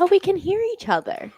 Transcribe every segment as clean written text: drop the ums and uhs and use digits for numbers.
hope we can hear each other.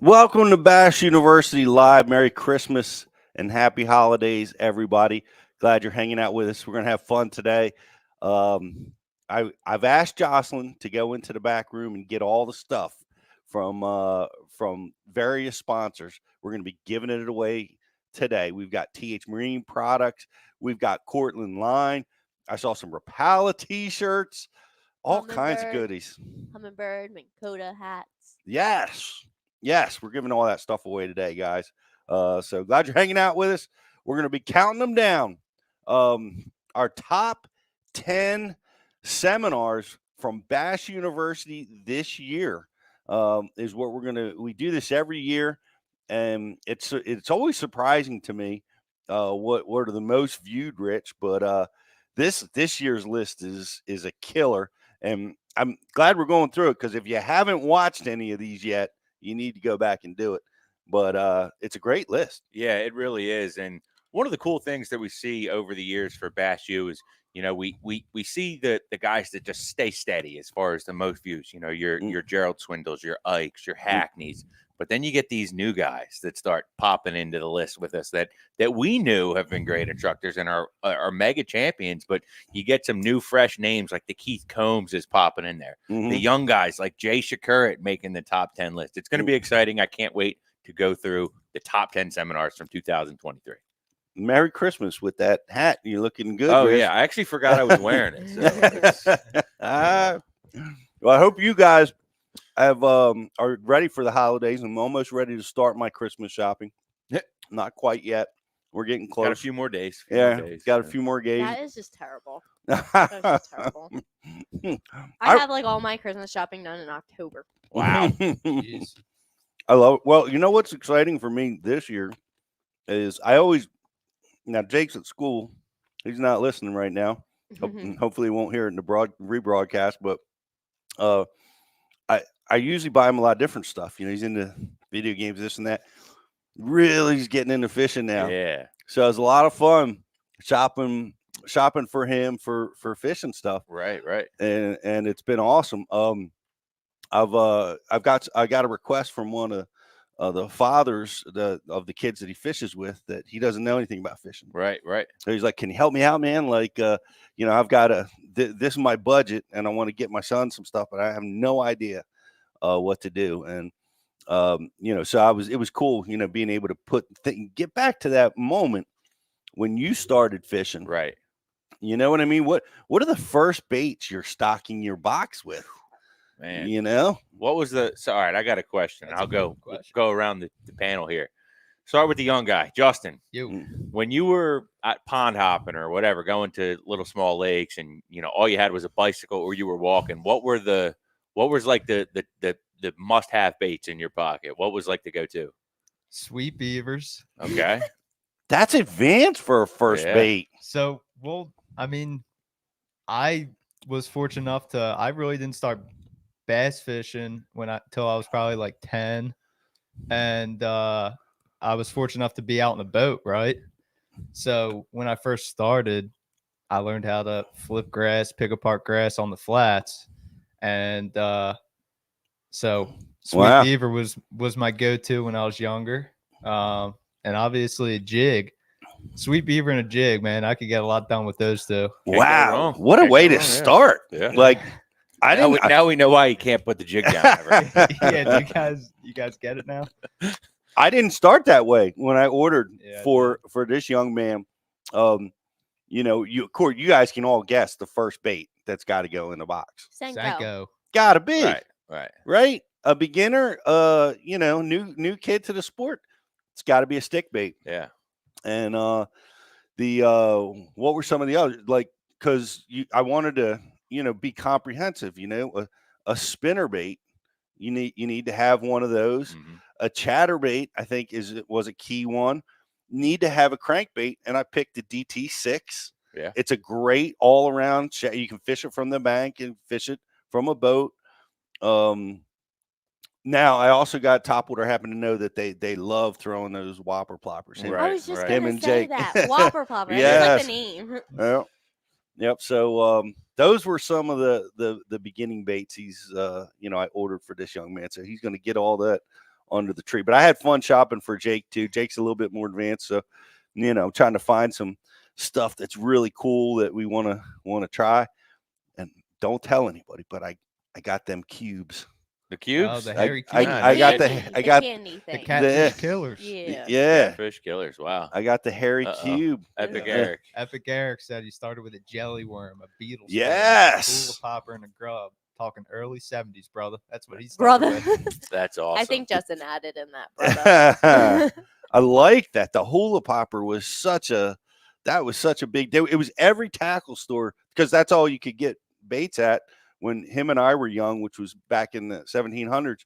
Welcome to Bash University Live. Merry Christmas and happy holidays, everybody. Glad you're hanging out with us. We're going to have fun today. I've asked Jocelyn to go into the back room and get all the stuff from various sponsors. We're going to be giving it away today. We've got TH Marine products. We've got Cortland Line. I saw some Rapala t-shirts, all kinds of goodies. Hummingbird, Minn Kota hats. Yes, we're giving all that stuff away today, guys. So glad you're hanging out with us. We're going to be counting them down. Our top 10 seminars from Bash University this year is what we do this every year. And it's always surprising to me what are the most viewed, Rich. But this year's list is a killer. And I'm glad we're going through it, because if you haven't watched any of these yet, you need to go back and do it. But it's a great list. Yeah, it really is. And one of the cool things that we see over the years for Bash U is, we see the guys that just stay steady as far as the most views. Your Gerald Swindles, your Ikes, your Hackneys. But then you get these new guys that start popping into the list with us that we knew have been great instructors and are mega champions. But you get some new, fresh names like the Keith Combs is popping in there. Mm-hmm. The young guys like Jay Shakur making the top 10 list. It's going to be exciting. I can't wait to go through the top 10 seminars from 2023. Merry Christmas with that hat. You're looking good. Oh, Rich. yeah. I actually forgot I was wearing it. So well, I hope you guys are ready for the holidays. I'm almost ready to start my Christmas shopping. Not quite yet. We're getting close. Got a few more days. Got a few more days. That is just terrible. That's just terrible. I have like all my Christmas shopping done in October. Wow. Jeez. I love it. Well, you know what's exciting for me this year is now Jake's at school. He's not listening right now. Hopefully he won't hear it in the rebroadcast, but I usually buy him a lot of different stuff. He's into video games, this and that. Really, he's getting into fishing now. Yeah. So it's a lot of fun shopping for him for fishing stuff. Right. And it's been awesome. I got a request from one of the fathers of the kids that he fishes with that he doesn't know anything about fishing. Right. So he's like, "Can you help me out, man? Like, I've got this is my budget, and I want to get my son some stuff, but I have no idea what to do." And so it was cool, being able to get back to that moment when you started fishing. Right. You know what I mean? What are the first baits you're stocking your box with? Man, what was all right, I got a question. I'll go around the panel here. Start with the young guy, Justin. When you were at pond hopping or whatever, going to little small lakes, and all you had was a bicycle or you were walking, what was like the must-have baits in your pocket? What was like the go-to? Sweet beavers. Okay. That's advanced for a first bait. So, I was fortunate enough I really didn't start bass fishing till I was probably like 10. And I was fortunate enough to be out in a boat, right? So when I first started, I learned how to flip grass, pick apart grass on the flats. And so Sweet Beaver was my go-to when I was younger. And obviously a jig. Sweet Beaver and a jig, man. I could get a lot done with those two. Wow. What a way to start. Yeah. Like, now we know why you can't put the jig down ever. Yeah, you guys get it now? I didn't start that way when I ordered for this young man. You guys can all guess the first bait that's got to go in the box. Senko. Gotta be. Right. A beginner, new kid to the sport. It's got to be a stick bait. Yeah. And what were some of the others? Like because I wanted to, be comprehensive. A spinner bait, you need to have one of those. Mhm. A chatterbait, I think, was a key one. Need to have a crankbait, and I picked the DT6. Yeah. It's a great all around. You can fish it from the bank and fish it from a boat. Now I also got Topwater. Happen to know that they love throwing those whopper ploppers. Right. I was just right. Him gonna and say Jake. that Whopper Plopper. Yes. I just like the name. Well, yep. So those were some of the beginning baits he's I ordered for this young man. So he's going to get all that under the tree. But I had fun shopping for Jake too. Jake's a little bit more advanced, so trying to find some stuff that's really cool that we want to try. And don't tell anybody, but I got them cubes. The cubes. Oh, the hairy I cubes. got The got candy the thing. catfish killers. Yeah. yeah. Fish killers. Wow. I got the hairy Uh-oh. cube. Epic Yeah. Eric. Epic Eric said he started with a jelly worm, a beetle. sting, Yes. a hula popper, and a grub. Talking early 70s, brother. That's what he's Brother. That's awesome. I think Justin added in that, brother. I like that. The hula popper was such a big deal. It was every tackle store because that's all you could get baits at when him and I were young, which was back in the 1700s.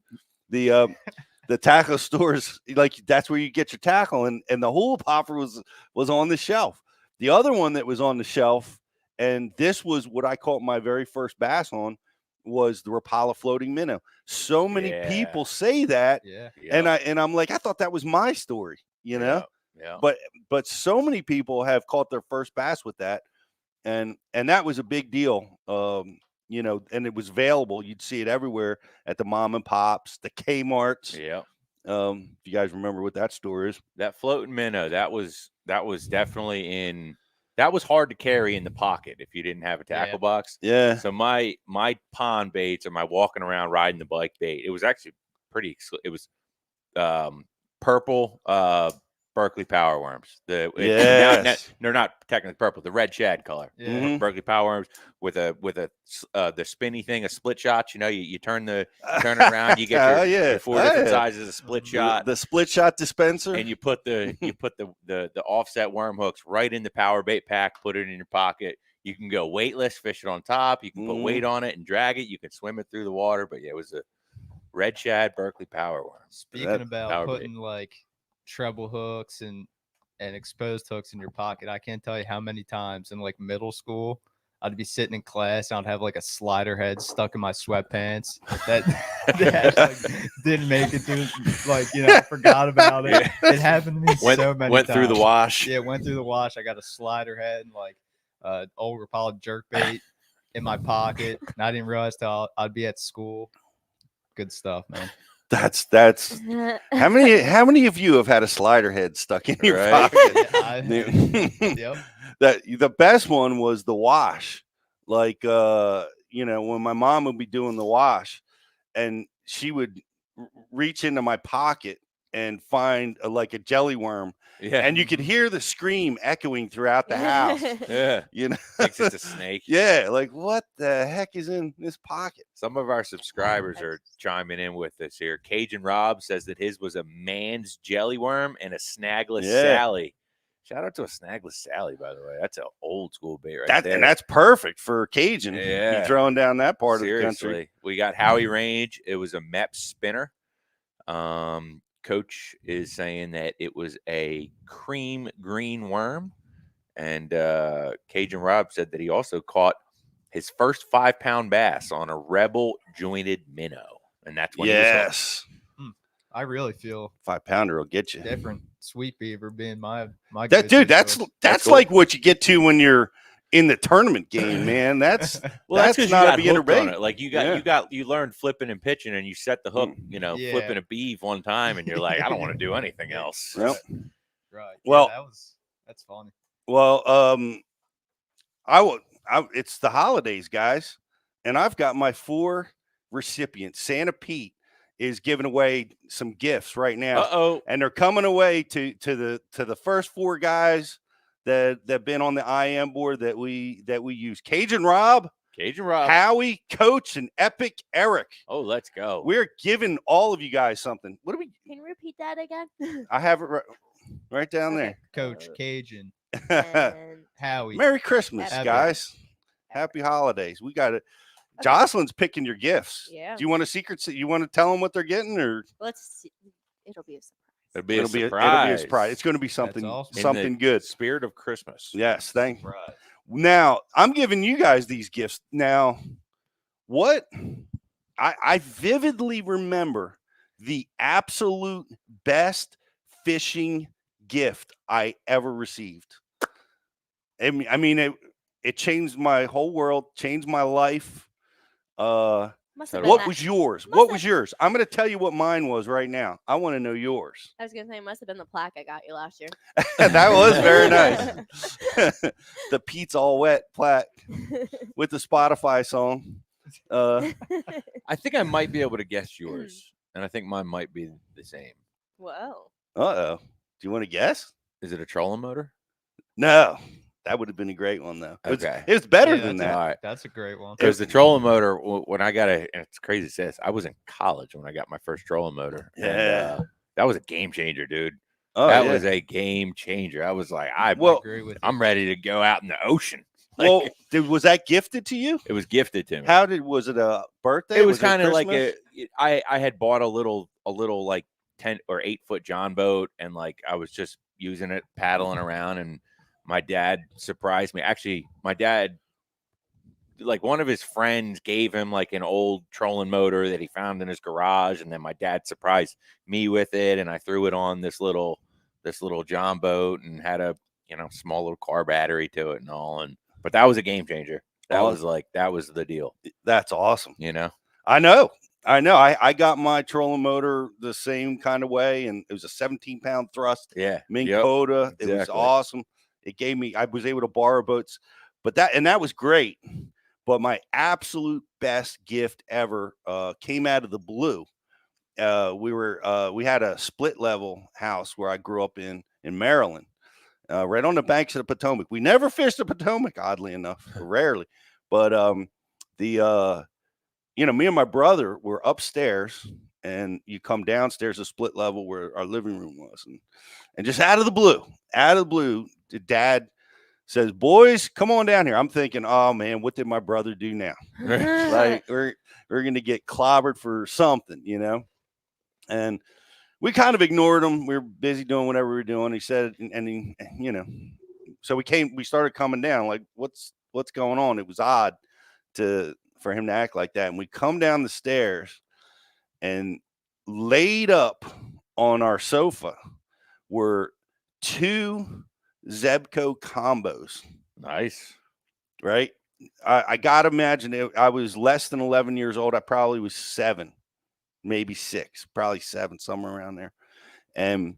The tackle stores, like that's where you get your tackle, and the hula popper was on the shelf. The other one that was on the shelf, and this was what I caught my very first bass on, was the Rapala floating minnow. So many people say that, Yeah. and I'm like, I thought that was my story, Yeah. But so many people have caught their first bass with that, and that was a big deal. And it was available. You'd see it everywhere at the mom and pops, the Kmarts. Yeah. If you guys remember what that store is. That floating minnow, that was definitely that was hard to carry in the pocket if you didn't have a tackle box. Yeah. So my pond baits or my walking around riding the bike bait, it was actually it was purple Berkeley power worms. They're not technically purple, the red shad color. Yeah. Mhm. Berkeley power worms with the spinny thing, a split shot. You turn it around, you get your four different sizes of split shot. The split shot dispenser. And you put the offset worm hooks right in the power bait pack, put it in your pocket. You can go weightless, fish it on top. You can put weight on it and drag it. You can swim it through the water. But yeah, it was a red shad Berkeley power worm. Speaking about putting like treble hooks and exposed hooks in your pocket, I can't tell you how many times in like middle school I'd be sitting in class and I'd have like a slider head stuck in my sweatpants that didn't make it through, I forgot about it. It happened to me so many times. Went through the wash. Yeah, went through the wash. I got a slider head and old Rapala jerkbait in my pocket, and I didn't realize till I'd be at school. Good stuff, man. That's how many of you have had a slider head stuck in your pocket? Yep. The best one was the wash. When my mom would be doing the wash, and she would reach into my pocket and find a jelly worm. Yeah. And you could hear the scream echoing throughout the house. Yeah. Thinks it's a snake. Yeah. Like, what the heck is in this pocket? Some of our subscribers are chiming in with us here. Cajun Rob says that his was a man's jelly worm and a snagless Sally. Shout out to a snagless Sally, by the way. That's an old school bait there. And that's perfect for Cajun. Yeah. Be throwing down that part Seriously. of the country. We got Howie Range. It was a MEP spinner. Coach is saying that it was a cream green worm. And Cajun Rob said that he also caught his first 5-pound bass on a Rebel jointed minnow. And that's when he was hooked. I really feel 5-pounder will get you. different. Sweet beaver being my That's cool. like what you get to when you're in the tournament game, man. That's That's not a beginner bait. Like you learned flipping and pitching, and you set the hook, flipping a beeve one time, and you're like, I don't want to do anything else. Yep. Right. Well, that's funny. Well, it's the holidays, guys, and I've got my 4 recipients. Santa Pete is giving away some gifts right now. And they're coming away to the first 4 guys that have been on the IM board that we use. Cajun Rob, Howie, Coach, and Epic Eric. Oh, let's go. We're giving all of you guys something. What do we? Can you repeat that again? I have it right down there. Coach Cajun, And Howie. Merry Christmas, Epic. guys. Happy holidays. We got it. Jocelyn's picking your gifts. Yeah. Do you want a secret? You want to tell them what they're getting, or Let's see. It'll be a surprise. It'll be a surprise. It'll be a surprise. It's going to be something awesome. something In the good. Spirit of Christmas. Yes, thank you. Surprise. Now I'm giving you guys these gifts. Now, what I vividly remember the absolute best fishing gift I ever received. I mean, it changed my whole world, changed my life. Must have been What that- was yours? Must What have- was yours? I'm going to tell you what mine was right now. I want to know yours. I was gonna say, it must have been the plaque I got you last year. That was very nice. The Pete's All Wet plaque with the Spotify song. I think I might be able to guess yours, and I think mine might be the same. Whoa. Uh-oh. Do you want to guess? Is it a trolling motor? No. That would have been a great one, though. Okay. It was better Yeah, than that's that. All right. That's a great one. Because the trolling motor, when I got and it's crazy to say this, I was in college when I got my first trolling motor. And, Yeah. that was a game changer, dude. Oh, That yeah. was a game changer. I was like, I Well, agree with you. I'm ready to go out in the ocean. Like, Well, was that gifted to you? it was gifted to me. Was it a birthday? It was kind of like Christmas? I had bought a little like 10 or 8-foot John boat, and like I was just using it, paddling around, and my dad surprised me. Actually, my dad, like one of his friends gave him like an old trolling motor that he found in his garage, and then my dad surprised me with it, and I threw it on this little John boat and had a small little car battery to it and all, but that was a game changer. That was the deal. That's awesome. I know. I got my trolling motor the same kind of way, and it was a 17-pound thrust. Yeah. Minn Yep. Kota. It was Exactly. awesome. It gave me, I was able to borrow boats, that was great. But my absolute best gift ever came out of the blue. We had a split level house where I grew up in Maryland, right on the banks of the Potomac. We never fished the Potomac, oddly enough, rarely. But me and my brother were upstairs, and you come downstairs, a split level where our living room was, and just out of the blue, the dad says, "Boys, come on down here." I'm thinking, "Oh man, what did my brother do now? Like we're gonna get clobbered for something, And we kind of ignored him. We were busy doing whatever we were doing. He said, so we started coming down. Like, what's going on? It was odd for him to act like that. And we come down the stairs, and laid up on our sofa were 2 Zebco combos. Nice. Right. I gotta imagine it. I was less than 11 years old. I probably was 7, maybe 6, probably 7, somewhere around there. And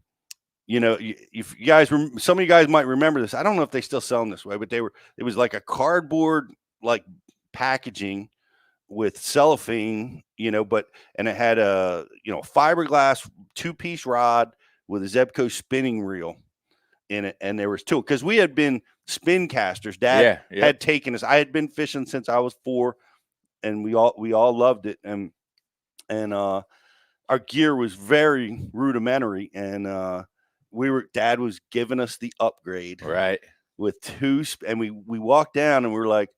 if you guys, some of you guys might remember this. I don't know if they still sell them this way, but it was like a cardboard like packaging with cellophane, and it had a fiberglass 2-piece rod with a Zebco spinning reel in it, and there was 2, because we had been spin casters. Dad had taken us. I had been fishing since I was 4, and we all loved it, and our gear was very rudimentary, and Dad was giving us the upgrade, right, with 2, and we walked down, and we were like,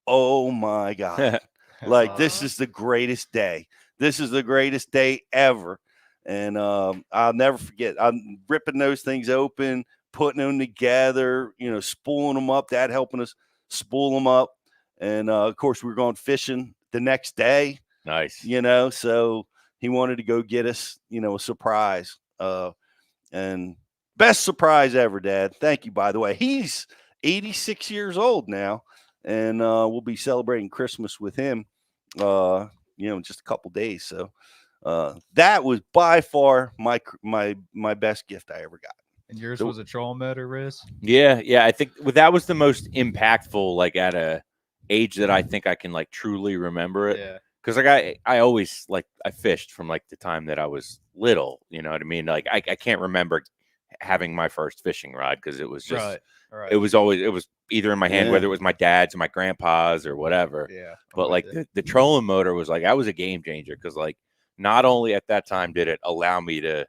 oh my God. Like, this is the greatest day. This is the greatest day ever. And I'll never forget. I'm ripping those things open, putting them together, spooling them up. Dad helping us spool them up. And, of course, we were going fishing the next day. Nice. So he wanted to go get us, a surprise. And best surprise ever, Dad. Thank you, by the way. He's 86 years old now. And we'll be celebrating Christmas with him, in just a couple days. So that was by far my best gift I ever got. And yours was a trolling motor, Riz? Yeah. I think that was the most impactful, like at a age that I think I can like truly remember it. Yeah. Because like I always I fished from like the time that I was little. You know what I mean? Like I can't remember having my first fishing rod because it was just. Right. It was either in my hand, whether it was my dad's or my grandpa's or whatever. Yeah. But like the trolling motor was like, that was a game changer. Cause like, not only at that time did it allow me to,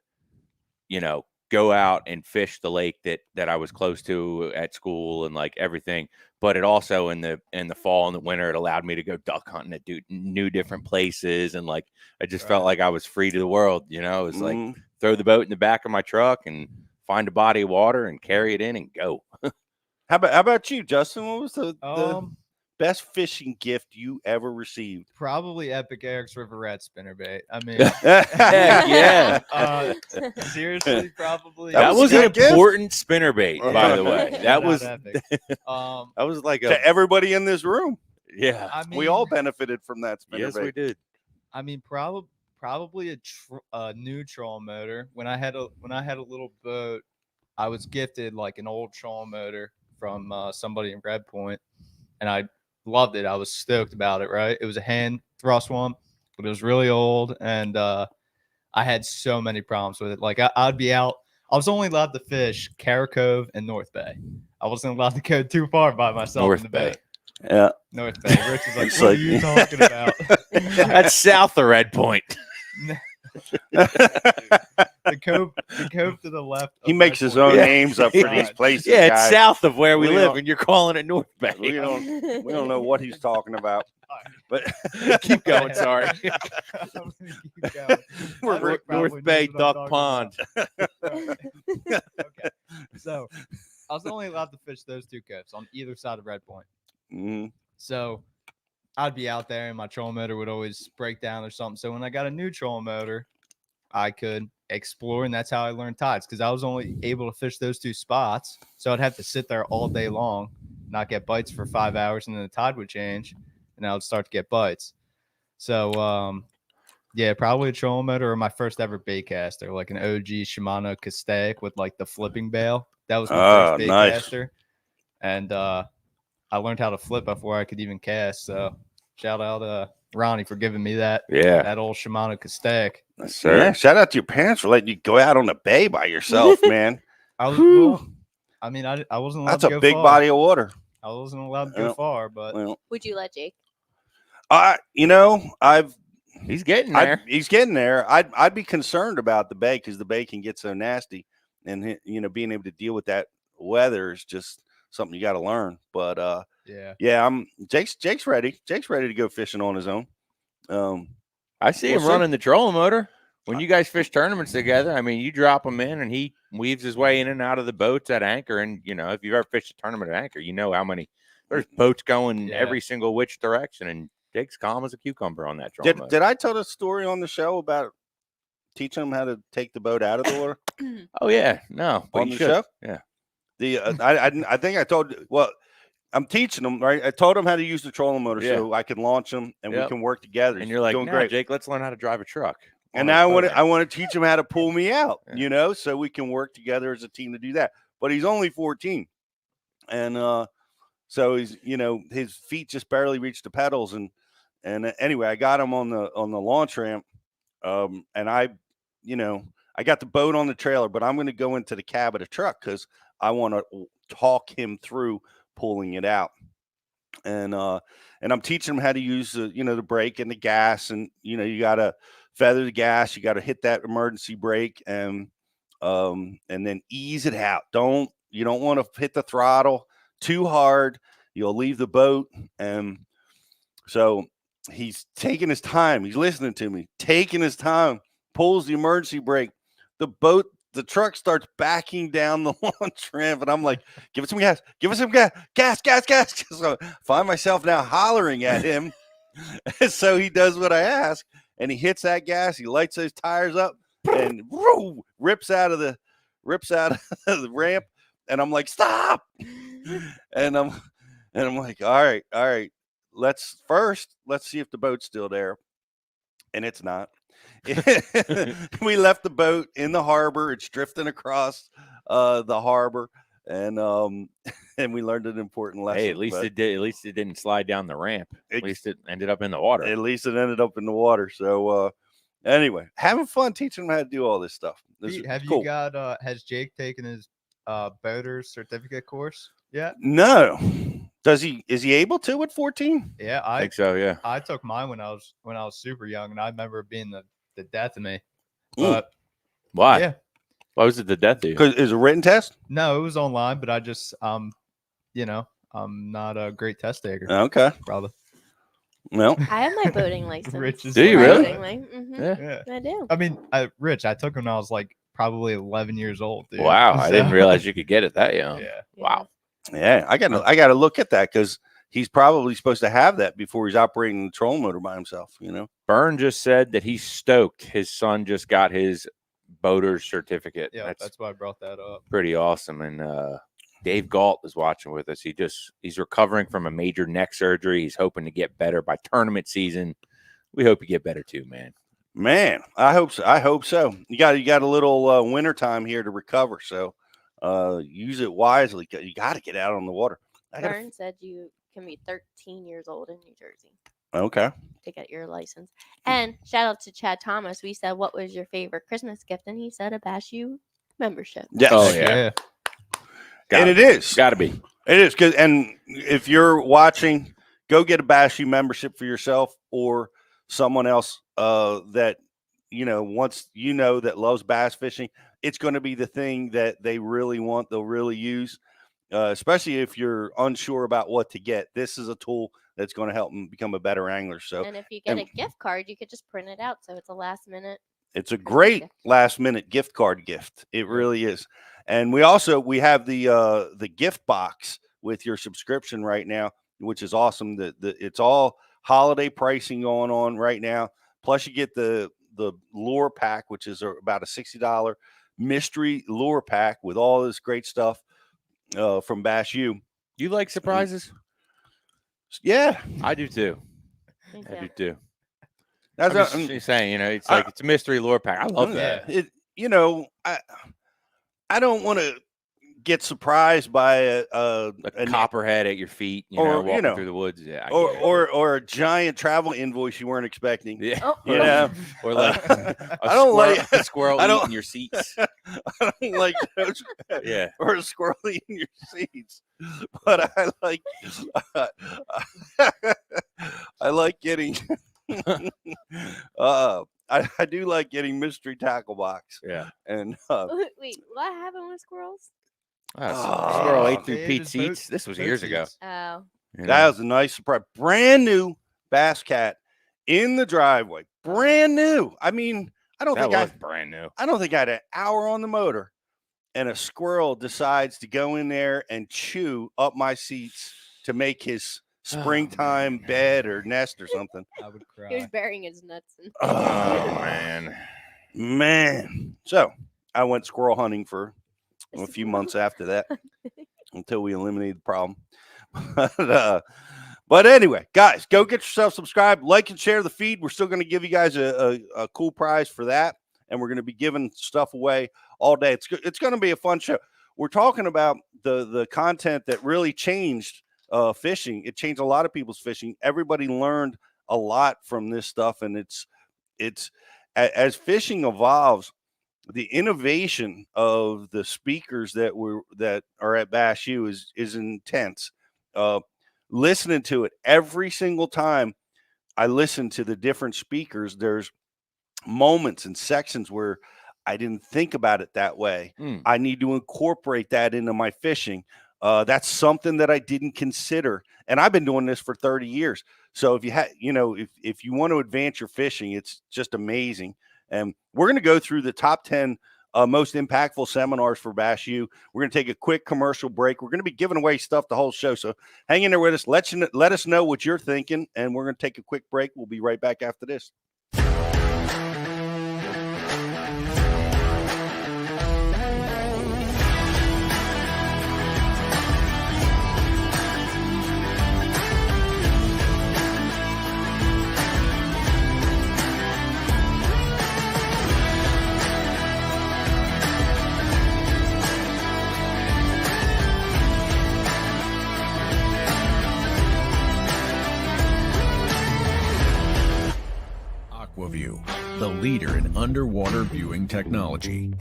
go out and fish the lake that I was close to at school and like everything. But it also in the fall and the winter, it allowed me to go duck hunting at new different places. And like, I just felt like I was free to the world, you know. It was like throw the boat in the back of my truck and find a body of water and carry it in and go. How about you, Justin? What was the best fishing gift you ever received? Probably Epic Eric's River Rat spinnerbait. I mean, yeah. Seriously, probably. That was an important spinnerbait, by the way. That was epic. that was like to everybody in this room. Yeah, I mean, we all benefited from that spinnerbait. Yes, we did. I mean, probably a new trolling motor. When I had a little boat, I was gifted like an old trolling motor from somebody in Red Point, and I loved it. I was stoked about it. Right, it was a hand thrust one, but it was really old, and I had so many problems with it. Like I'd be out. I was only allowed to fish Cara Cove and North Bay. I wasn't allowed to go too far by myself in the bay. Yeah, North Bay. Rich is like, what are you talking about? That's south of Red Point. The cove to the left. He makes his own names up for these places. Yeah, it's guys. south of where we live, and you're calling it North Bay. We don't know what he's talking about. But keep going. Sorry. North Bay Duck Pond. Okay, so I was only allowed to fish those two coves on either side of Red Point. Mm-hmm. So I'd be out there and my trolling motor would always break down or something. So when I got a new trolling motor, I could explore, and that's how I learned tides, because I was only able to fish those two spots. So I'd have to sit there all day long, not get bites for 5 hours, and then the tide would change, and I would start to get bites. So, yeah, probably a trolling motor or my first ever bait caster, like an OG Shimano Castaic with like the flipping bail. That was my first bait caster. And I learned how to flip before I could even cast. So shout out to Ronnie for giving me that. Yeah. That old Shimano Castaic. Yes, sir. Yeah, shout out to your parents for letting you go out on the bay by yourself, man. I wasn't allowed That's to go a big far. body of water. I wasn't allowed to go far, but would you let Jake? He's getting there. He's getting there. I'd be concerned about the bay because the bay can get so nasty, and being able to deal with that weather is just something you got to learn. But Jake's ready. Jake's ready to go fishing on his own. I see him running the trolling motor when you guys fish tournaments together. I mean, you drop him in and he weaves his way in and out of the boats at anchor. And if you've ever fished a tournament at anchor, you know how many there's boats going every single which direction, and Jake's calm as a cucumber on that trolling motor. Did I tell the story on the show about teaching him how to take the boat out of the water? Oh yeah, no, on the show. Yeah. I think I told. Well, I'm teaching them, right? I told them how to use the trolling motor so I can launch them and we can work together. And you're like, doing great. Jake, let's learn how to drive a truck. And now I want to teach him how to pull me out, so we can work together as a team to do that. But he's only 14. And so he's, his feet just barely reach the pedals. And anyway, I got him on the launch ramp. And I got the boat on the trailer, but I'm going to go into the cab of the truck because I want to talk him through pulling it out. And I'm teaching him how to use the brake and the gas, and you got to feather the gas, you got to hit that emergency brake, and then ease it out. You don't want to hit the throttle too hard, you'll leave the boat. And so he's taking his time, he's listening to me, taking his time, pulls the emergency brake, the truck starts backing down the launch ramp, and I'm like, give it some gas, gas. So I find myself now hollering at him. And so he does what I ask, and he hits that gas, he lights those tires up, and rips out of the ramp. And I'm like, stop. And I'm like, all right, let's see if the boat's still there. And it's not. We left the boat in the harbor. It's drifting across the harbor, and we learned an important lesson. Hey, at least it did. At least it didn't slide down the ramp. At least it ended up in the water. At least it ended up in the water. So anyway, having fun teaching them how to do all this stuff. Have you got? Has Jake taken his boater's certificate course yet? No. Is he able to at 14? Yeah, I think so. Yeah, I took mine when I was super young, and I remember it being the death of me. But why? Yeah, Why was it the death of you? Because is a written test? No, it was online, but I just you know, I'm not a great test taker, Okay. brother. Well, I have my boating license. Rich is Do you really? Mm-hmm. Yeah. I do. I mean, Rich, I took him when I was like probably 11 years old. Dude. Wow, I didn't So- realize you could get it that young. Yeah. Wow. yeah, I gotta look at that because he's probably supposed to have that before he's operating the trolling motor by himself. You know. Byrne just said that he's stoked. His son just got his boater's certificate. Yeah, that's why I brought that up. pretty awesome. And Dave Galt is watching with us. He's recovering from a major neck surgery. He's hoping to get better by tournament season. We hope you get better too, man. Man, I hope so. I hope so. You got a little winter time here to recover, so use it wisely. You got to get out on the water. Byrne said you can be 13 years old in New Jersey Okay. to get your license. And shout out to Chad Thomas. We said, what was your favorite Christmas gift? And he said a Bash U membership. Yes. Oh, yeah. And it is. Got to be. It is. And if you're watching, go get a Bash U membership for yourself or someone else that, once that loves bass fishing. It's going to be the thing that they really want, they'll really use, especially if you're unsure about what to get. This is a tool that's going to help them become a better angler. So, And if you get a gift card, you could just print it out. So it's a last minute. it's a great last minute gift card gift. It really is. And we have the gift box with your subscription right now, which is awesome. It's all holiday pricing going on right now. Plus you get the lure pack, which is about a $60 mystery lure pack with all this great stuff from Bash U. You like surprises? Yeah, I do too. Me I do too. too. that's I'm just saying, it's like it's a mystery lure pack. I love that. I don't want to get surprised by A copperhead at your feet, or, walking through the woods. Yeah, or a giant travel invoice you weren't expecting. yeah. Oh. You know, Or like I don't like a squirrel I don't- eating your seats. I don't like those. Yeah. Or a squirrel in your seats, but I like I like getting I do like getting mystery tackle box Yeah. and Wait, what happened with squirrels? Squirrel ate through They ate Pete's his boat- seats. This was boat years ago. seats. Oh. that was a nice surprise. Brand new Bass Cat in the driveway. Brand new. I mean, I don't That think was brand new. I had an hour on the motor and a squirrel decides to go in there and chew up my seats to make his springtime man. bed or nest or something. I would He was cry. burying his nuts. Oh, Man. So I went squirrel hunting for a few months after that until we eliminated the problem. But anyway, guys, go get yourself subscribed, like and share the feed. We're still going to give you guys a cool prize for that. And we're going to be giving stuff away all day. It's going to be a fun show. We're talking about the content that really changed fishing. It changed a lot of people's fishing. Everybody learned a lot from this stuff. And it's as fishing evolves, the innovation of the speakers that are at Bash U is intense. Listening to it every single time I listen to the different speakers, there's moments and sections where I didn't think about it that way. I need to incorporate that into my fishing. That's something that I didn't consider. And I've been doing this for 30 years. So if you if you want to advance your fishing, it's just amazing. And we're going to go through the top 10 most impactful seminars for Bash U. We're going to take a quick commercial break. We're going to be giving away stuff the whole show. So hang in there with us. Let us know what you're thinking. And we're going to take a quick break. We'll be right back after this. Aquaview, the leader in underwater viewing technology.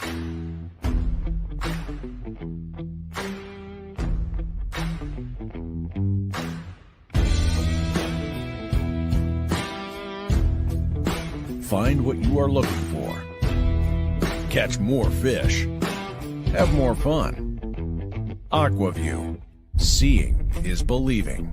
Find what you are looking for. Catch more fish have more fun. Aquaview. Seeing is believing.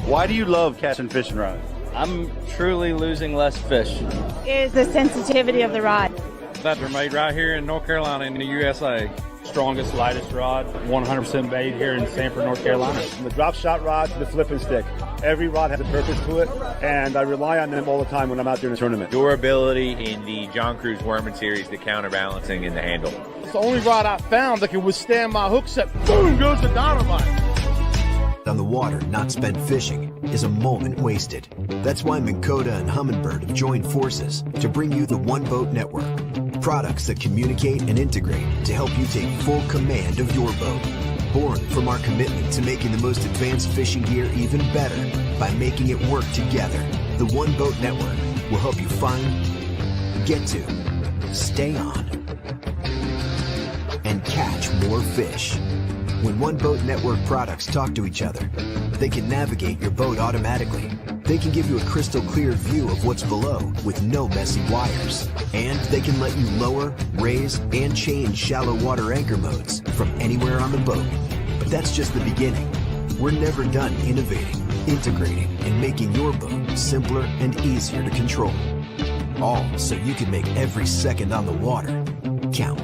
Why do you love catching fishing rods? I'm truly losing less fish. Is the sensitivity of the rod. That they're made right here in North Carolina in the USA. Strongest, lightest rod, 100% made here in Sanford, North Carolina. From the drop shot rod to the flipping stick. Every rod has a purpose to it, and I rely on them all the time when I'm out there in a tournament. Durability in the John Cruz Worming series, the counterbalancing in the handle. It's the only rod I found that can withstand my hook set. Boom goes the dynamite. On the water not spent fishing is a moment wasted. That's why Minn Kota and Humminbird have joined forces to bring you the One Boat Network. Products that communicate and integrate to help you take full command of your boat. Born from our commitment to making the most advanced fishing gear even better by making it work together. The One Boat Network will help you find, get to, stay on, and catch more fish. When One Boat Network products talk to each other, they can navigate your boat automatically. They can give you a crystal clear view of what's below with no messy wires. And they can let you lower, raise, and change shallow water anchor modes from anywhere on the boat. But that's just the beginning. We're never done innovating, integrating, and making your boat simpler and easier to control. All so you can make every second on the water count.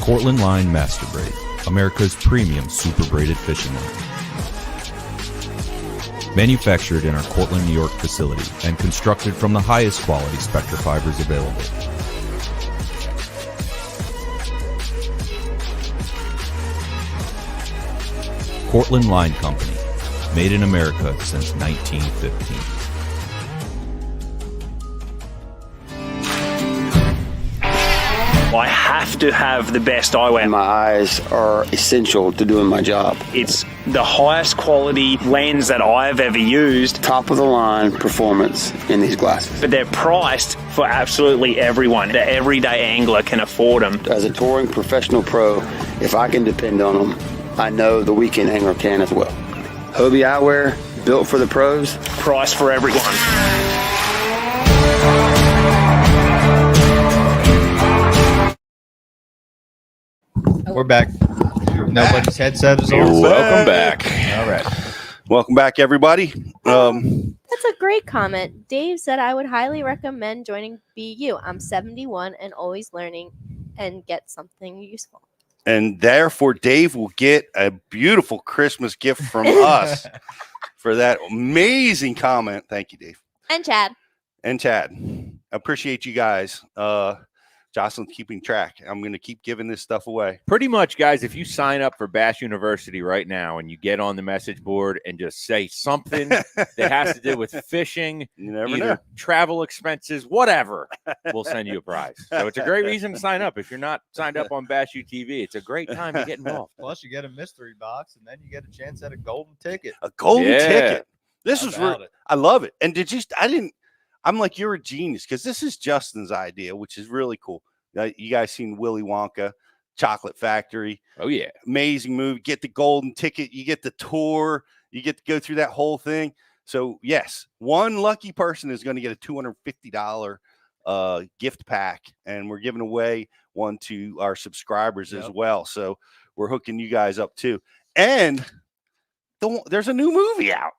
Cortland Line Master Braid, America's premium super braided fishing line. Manufactured in our Cortland, New York facility and constructed from the highest quality Spectra fibers available. Cortland Line Company, made in America since 1915. I have to have the best eyewear. My eyes are essential to doing my job. It's the highest quality lens that I've ever used. Top of the line performance in these glasses. But they're priced for absolutely everyone. The everyday angler can afford them. As a touring professional pro, if I can depend on them, I know the weekend angler can as well. Hobie eyewear, built for the pros, priced for everyone. We're back. Nobody's headset is on. Welcome back. All right. Welcome back, everybody. That's a great comment. Dave said, I would highly recommend joining BU. I'm 71 and always learning and get something useful. And therefore, Dave will get a beautiful Christmas gift from us for that amazing comment. Thank you, Dave. And Chad. And Chad. Appreciate you guys. Jocelyn's keeping track. I'm going to keep giving this stuff away. Pretty much, guys, if you sign up for Bass University right now and you get on the message board and just say something that has to do with fishing, You never either know. travel expenses, whatever, we'll send you a prize. So it's a great reason to sign up. If you're not signed up on Bass U TV, it's a great time to get involved. Plus, you get a mystery box, and then you get a chance at a golden ticket. A golden Yeah. ticket. This How is about it? I love it. And I'm like, you're a genius because this is Justin's idea, which is really cool. You guys seen Willy Wonka, Chocolate Factory. Oh, yeah. Amazing movie. Get the golden ticket. You get the tour. You get to go through that whole thing. So, yes, one lucky person is going to get a $250 gift pack. And we're giving away one to our subscribers as well. So we're hooking you guys up too. And there's a new movie out.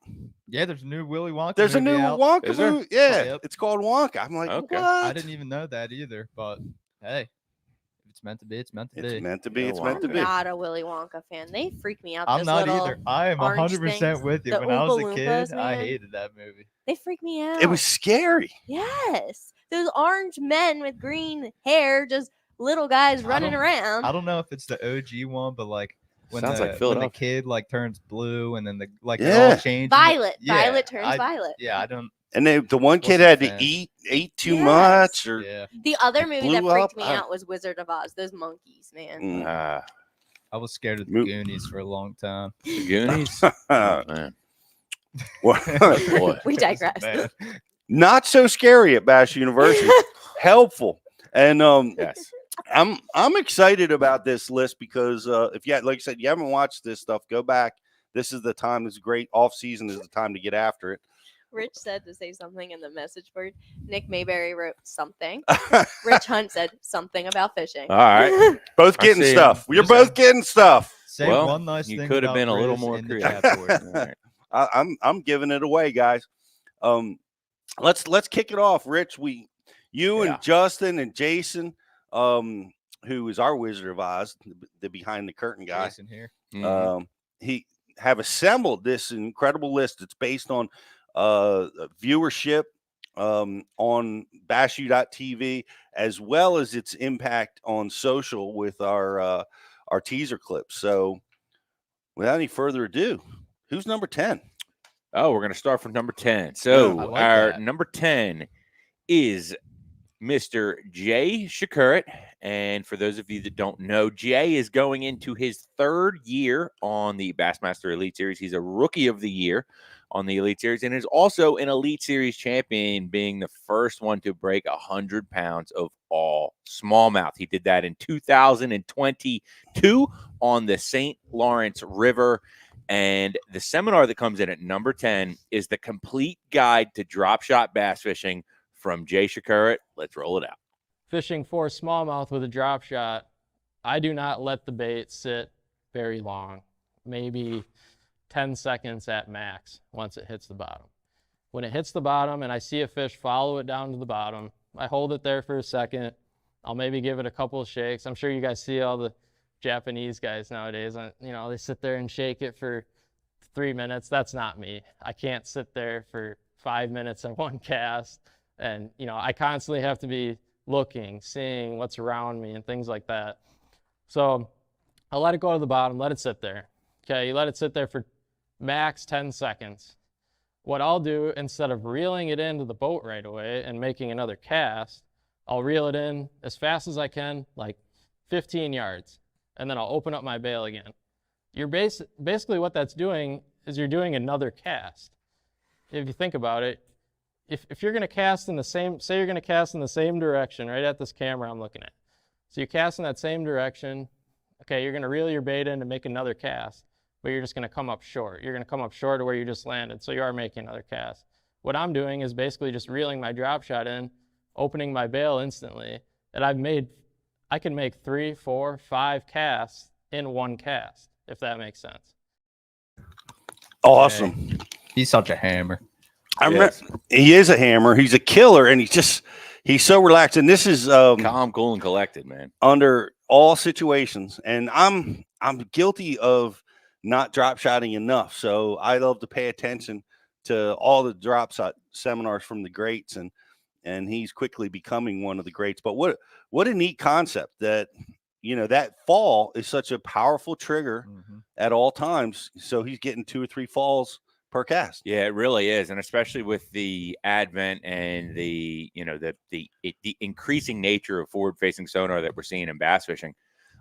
Yeah, there's a new Willy Wonka. There's a new movie out. Wonka Is there? movie. Yeah, Yep. it's called Wonka. I'm like, Okay. what? I didn't even know that either, but hey, if it's meant to be, it's meant to be. It's meant to be. Yeah, It's meant to I'm be. not a Willy Wonka fan. They freak me out. I'm Those not little either. I am orange 100% things, with you. the When I was a Oompa kid, Loompas, I man. hated that movie. They freak me out. It was scary. Yes. Those orange men with green hair, just little guys running around. I don't know if it's the OG one, but like when Sounds like the Philadelphia. kid like turns blue and then the it Yeah. all changes. Violet. Yeah, Violet turns I- violet. Yeah, I don't. And the one kid Wasn't a had to fan. eat too Yes. much, or Yeah, The other movie that blew freaked up. me out was Wizard of Oz. Those monkeys, man. I was scared of the Mo- Goonies for a long time. The Goonies? Oh, man. Boy. We digress. Man. not so scary at Bash University. Helpful, and Yes. I'm excited about this list because if you like I said, you haven't watched this stuff, go back. This is the time. This is great. Off season is the time to get after it. Rich said to say something in the message board. Nick Mayberry wrote something. Rich Hunt said something about fishing. All right. Both I getting see stuff. him. You're both getting stuff. Say Well, one nice you thing. could have about been a little Riz more in the creative. chat board. All right. I'm giving it away, guys. Let's kick it off, Rich. You and Justin and Jason, who is our Wizard of Oz, the behind the curtain guy. Jason here. He have assembled this incredible list. It's based on viewership on bashu.tv, as well as its impact on social with our teaser clips. So without any further ado, who's number 10? Oh, we're going to start from number 10. So I like our that. number 10 is Mr. Jay Shakur. And for those of you that don't know, Jay is going into his 3rd year on the Bassmaster Elite Series. He's a Rookie of the Year on the Elite Series and is also an Elite Series champion, being the first one to break 100 pounds of all smallmouth. He did that in 2022 on the St. Lawrence River. And the seminar that comes in at number 10 is the complete guide to drop shot bass fishing from Jay Shakur. Let's roll it out. Fishing for smallmouth with a drop shot, I do not let the bait sit very long, maybe 10 seconds at max once it hits the bottom. When it hits the bottom and I see a fish follow it down to the bottom, I hold it there for a second. I'll maybe give it a couple of shakes. I'm sure you guys see all the Japanese guys nowadays, they sit there and shake it for 3 minutes. That's not me. I can't sit there for 5 minutes on one cast. And, I constantly have to be looking, seeing what's around me and things like that. So I'll let it go to the bottom, let it sit there. Okay, you let it sit there for max 10 seconds. What I'll do, instead of reeling it into the boat right away and making another cast, I'll reel it in as fast as I can, like 15 yards. And then I'll open up my bail again. You're basically what that's doing is you're doing another cast. If you think about it, if you're going to cast in the same, say you're going to cast in the same direction, right at this camera I'm looking at. So you cast in that same direction. Okay, you're going to reel your bait in to make another cast, but you're just going to come up short. You're going to come up short of where you just landed, so you are making another cast. What I'm doing is basically just reeling my drop shot in, opening my bail instantly, and I can make 3, 4, 5 casts in one cast, if that makes sense. Awesome. Hey, he's such a hammer. He is a hammer. He's a killer, and he's so relaxed. And this is calm, cool, and collected, man. Under all situations. And I'm guilty of not drop shotting enough. So I love to pay attention to all the drop shot seminars from the greats, and he's quickly becoming one of the greats. But what a neat concept that that fall is such a powerful trigger at all times. So he's getting 2 or 3 falls per cast. Yeah, it really is. And especially with the advent and the increasing nature of forward facing sonar that we're seeing in bass fishing.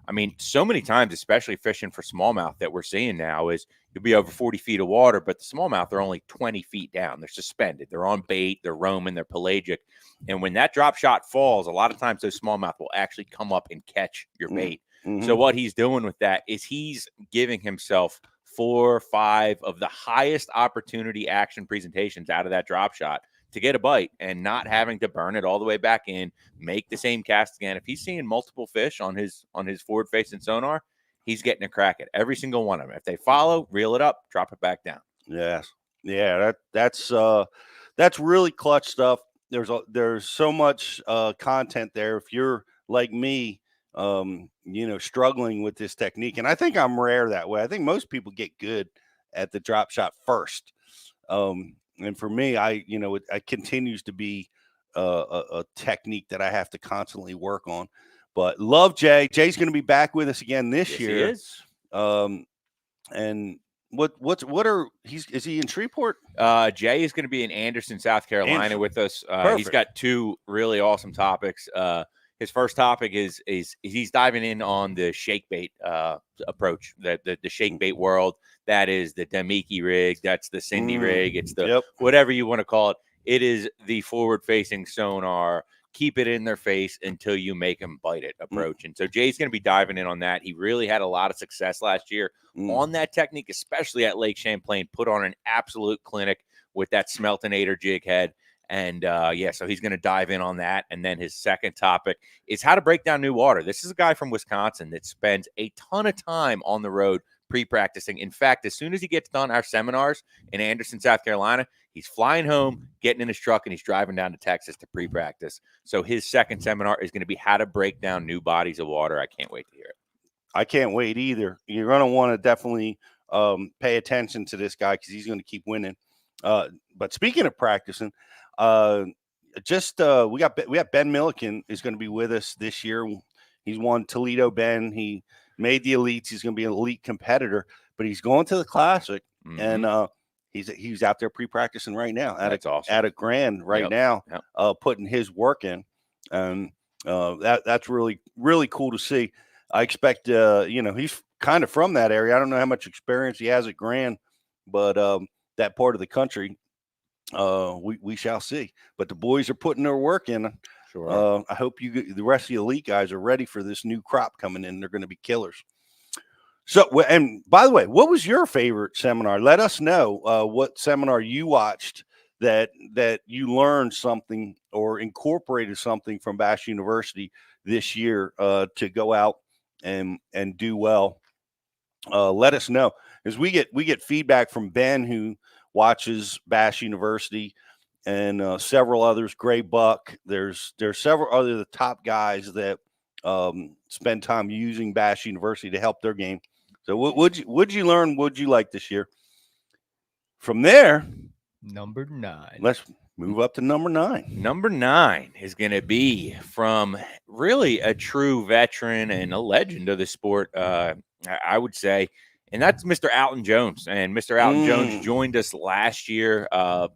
I mean, so many times, especially fishing for smallmouth, that we're seeing now is you'll be over 40 feet of water, but the smallmouth are only 20 feet down. They're suspended. They're on bait. They're roaming. They're pelagic. And when that drop shot falls, a lot of times those smallmouth will actually come up and catch your bait. So what he's doing with that is he's giving himself 4 or 5 of the highest opportunity action presentations out of that drop shot to get a bite and not having to burn it all the way back in, make the same cast again. If he's seeing multiple fish on his forward facing sonar, he's getting a crack at every single one of them. If they follow, reel it up, drop it back down. Yes. Yeah, that's really clutch stuff. There's so much content there. If you're like me, struggling with this technique, and I think I'm rare that way. I think most people get good at the drop shot first. And for me, it continues to be a technique that I have to constantly work on. But love Jay. Jay's going to be back with us again this year. He is. And is he in Shreveport? Jay is going to be in Anderson, South Carolina with us. He's got 2 really awesome topics. His first topic is he's diving in on the shake bait approach, the shake bait world. That is the Damiki rig. That's the Cindy rig. It's the whatever you want to call it. It is the forward facing sonar keep it in their face until you make them bite it approach. And so Jay's going to be diving in on that. He really had a lot of success last year on that technique, especially at Lake Champlain, put on an absolute clinic with that Smeltonator jig head. And so he's going to dive in on that. And then his second topic is how to break down new water. This is a guy from Wisconsin that spends a ton of time on the road pre-practicing. In fact, as soon as he gets done our seminars in Anderson, South Carolina, he's flying home, getting in his truck, and he's driving down to Texas to pre-practice. So his second seminar is going to be how to break down new bodies of water. I can't wait to hear it. I can't wait either. You're going to want to definitely pay attention to this guy because he's going to keep winning. But speaking of practicing, we got Ben Milliken is going to be with us this year. He's won Toledo Bend. He made the elites. He's going to be an elite competitor, but he's going to the Classic, and he's out there pre-practicing right now at a Grand now, putting his work in, and that's really, really cool to see. I expect he's kind of from that area. I don't know how much experience he has at Grand, but that part of the country, we shall see. But the boys are putting their work in. Sure. I hope the rest of the elite guys are ready for this new crop coming in. They're going to be killers. So, and by the way, what was your favorite seminar? Let us know what seminar you watched that you learned something or incorporated something from Bash University this year to go out and do well. Let us know, as we get feedback from Ben, who watches Bash University, and several others. Gray Buck. There's several other the top guys that spend time using Bash University to help their game. So would you learn? Would you like this year? From there, number 9. Let's move up to number 9. Number 9 is going to be from really a true veteran and a legend of the sport, I would say. And that's Mr. Alton Jones. And Mr. Alton Jones joined us last year.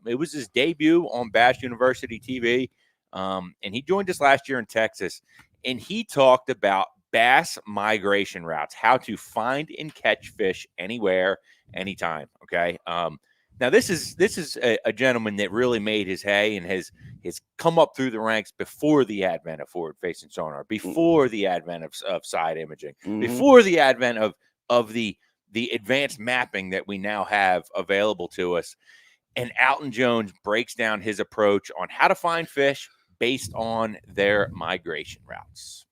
It was his debut on Bash University TV. And he joined us last year in Texas. And he talked about bass migration routes, how to find and catch fish anywhere, anytime. Okay. Now, this is a gentleman that really made his hay and has come up through the ranks before the advent of forward-facing sonar, before the advent of side imaging, before the advent of the advanced mapping that we now have available to us. And Alton Jones breaks down his approach on how to find fish based on their migration routes.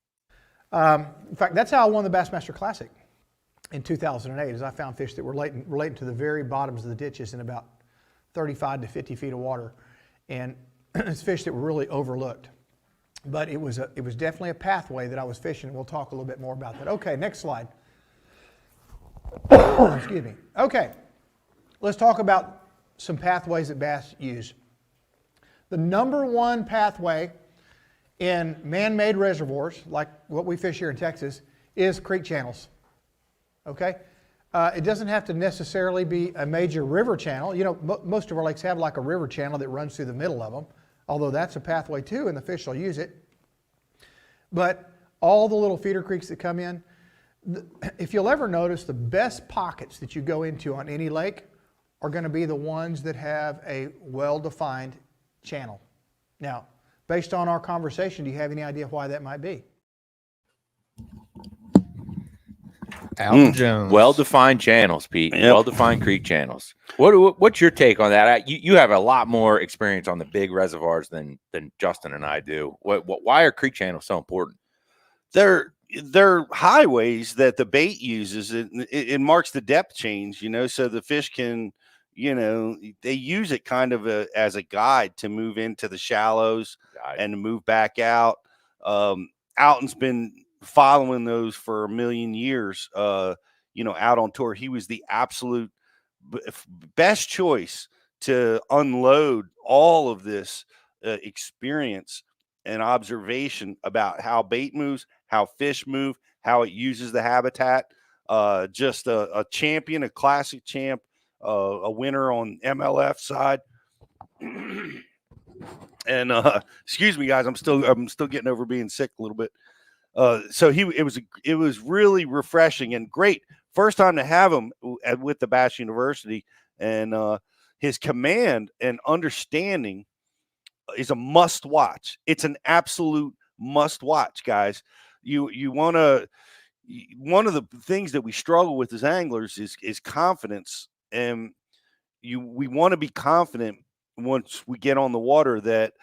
In fact, that's how I won the Bassmaster Classic in 2008, is I found fish that were relating to the very bottoms of the ditches in about 35 to 50 feet of water. And it's fish that were really overlooked. But it was definitely a pathway that I was fishing. We'll talk a little bit more about that. Okay, next slide. Excuse me. Okay, let's talk about some pathways that bass use. The number one pathway in man-made reservoirs, like what we fish here in Texas, is creek channels. Okay, it doesn't have to necessarily be a major river channel. You know, most of our lakes have like a river channel that runs through the middle of them, although that's a pathway too, and the fish will use it. But all the little feeder creeks that come in, if you'll ever notice, the best pockets that you go into on any lake are going to be the ones that have a well-defined channel. Now, based on our conversation, do you have any idea why that might be? Alton Jones. Well-defined channels, Pete. Yep. Well-defined creek channels. What's your take on that? You have a lot more experience on the big reservoirs than Justin and I do. Why are creek channels so important? They're highways that the bait uses. It marks the depth change, so the fish can, they use it kind of as a guide to move into the shallows and to move back out. Alton's been following those for a million years, out on tour. He was the absolute best choice to unload all of this experience and observation about how bait moves, how fish move, how it uses the habitat. Just a champion, a classic champ, a winner on MLF side. And excuse me, guys, I'm still getting over being sick a little bit. So it was really refreshing and great. First time to have him with the Bash University, and his command and understanding is a must watch. It's an absolute must watch, guys. You want to. One of the things that we struggle with as anglers is confidence, and we want to be confident once we get on the water that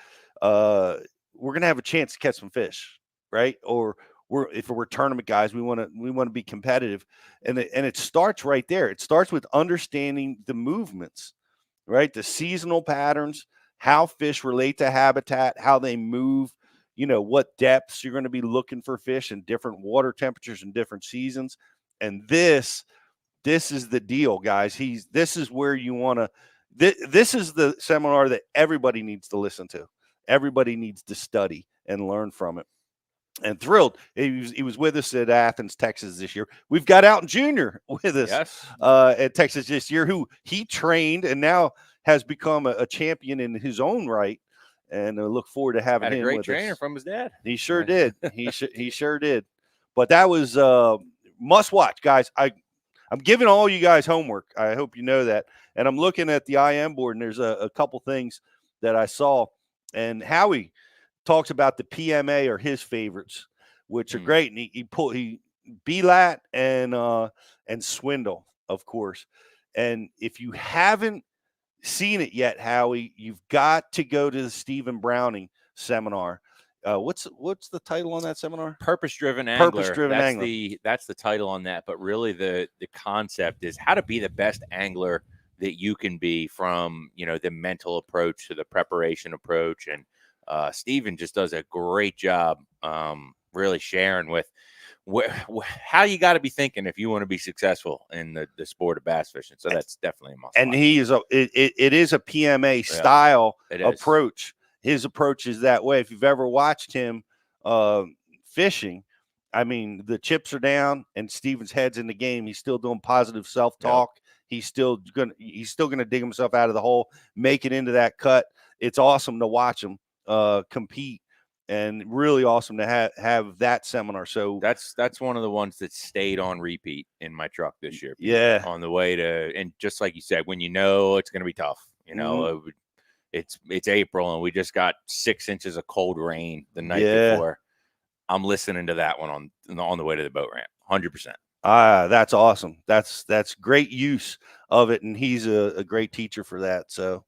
we're going to have a chance to catch some fish, right? Or if we're tournament guys, we want to be competitive, and it starts right there. It starts with understanding the movements, right? The seasonal patterns, how fish relate to habitat, how they move. What depths you're going to be looking for fish in different water temperatures and different seasons. And this is the deal, guys. This is where you want to, this is the seminar that everybody needs to listen to. Everybody needs to study and learn from it. And thrilled. He was with us at Athens, Texas this year. We've got Alton Jr. with us at Texas this year, who he trained and now has become a champion in his own right. And I look forward to having him with us. Had a great trainer from his dad. He sure did. He sure did. But that was must watch, guys. I'm giving all you guys homework. I hope you know that. And I'm looking at the IM board, and there's a couple things that I saw. And Howie talks about the PMA or his favorites, which are great. And he B-Lat and Swindle, of course. And if you haven't seen it yet, Howie, you've got to go to the Stephen Browning seminar. What's the title on that seminar? Purpose-driven angler. Purpose-driven angler. That's the title on that. But really, the concept is how to be the best angler that you can be, from the mental approach to the preparation approach. And Stephen just does a great job, really sharing with how you got to be thinking if you want to be successful in the sport of bass fishing. So that's definitely a must. And it is a PMA style approach. His approach is that way. If you've ever watched him fishing, I mean, the chips are down and Steven's head's in the game. He's still doing positive self-talk. Yep. He's still gonna dig himself out of the hole, make it into that cut. It's awesome to watch him compete. And really awesome to have that seminar. So that's one of the ones that stayed on repeat in my truck this year. Yeah, on the way to, and just like you said, when it's going to be tough, it's April and we just got 6 inches of cold rain the night before. I'm listening to that one on the way to the boat ramp, 100%. That's awesome. That's great use of it, and he's a great teacher for that. So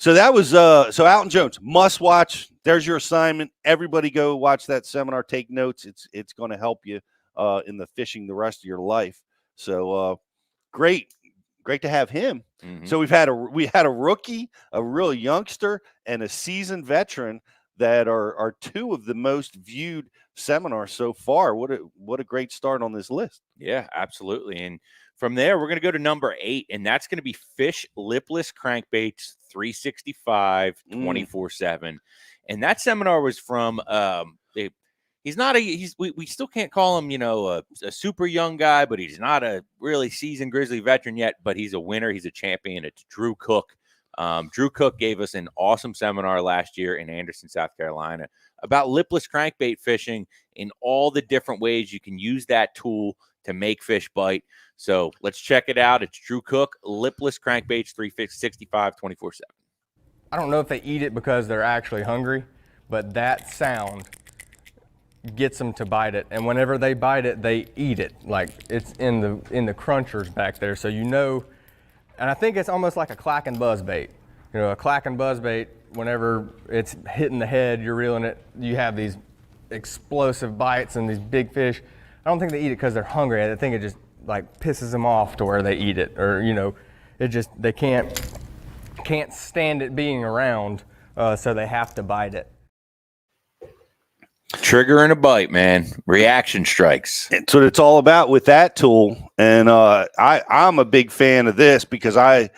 that was so Alton Jones, must watch. There's your assignment. Everybody go watch that seminar, take notes. It's going to help you in the fishing the rest of your life. So great to have him. Mm-hmm. So we had a rookie, a real youngster, and a seasoned veteran that are two of the most viewed seminars so far. What a great start on this list. Yeah, absolutely. And from there, we're going to go to number 8, and that's going to be Fish Lipless Crankbaits 365 24/7. And that seminar was from we still can't call him, a super young guy, but he's not a really seasoned grizzly veteran yet, but he's a winner. He's a champion. It's Drew Cook. Drew Cook gave us an awesome seminar last year in Anderson, South Carolina, about lipless crankbait fishing in all the different ways you can use that tool to make fish bite. So let's check it out. It's Drew Cook, Lipless Crankbaits 365 24/7. I don't know if they eat it because they're actually hungry, but that sound gets them to bite it. And whenever they bite it, they eat it. Like it's in the crunchers back there. So and I think it's almost like a clack and buzz bait. A clack and buzz bait, whenever it's hitting the head, you're reeling it, you have these explosive bites and these big fish. I don't think they eat it because they're hungry. I think it just like pisses them off to where they eat it, or they can't stand it being around, so they have to bite it. Trigger and a bite, man. Reaction strikes. That's what it's all about with that tool. And I'm a big fan of this because I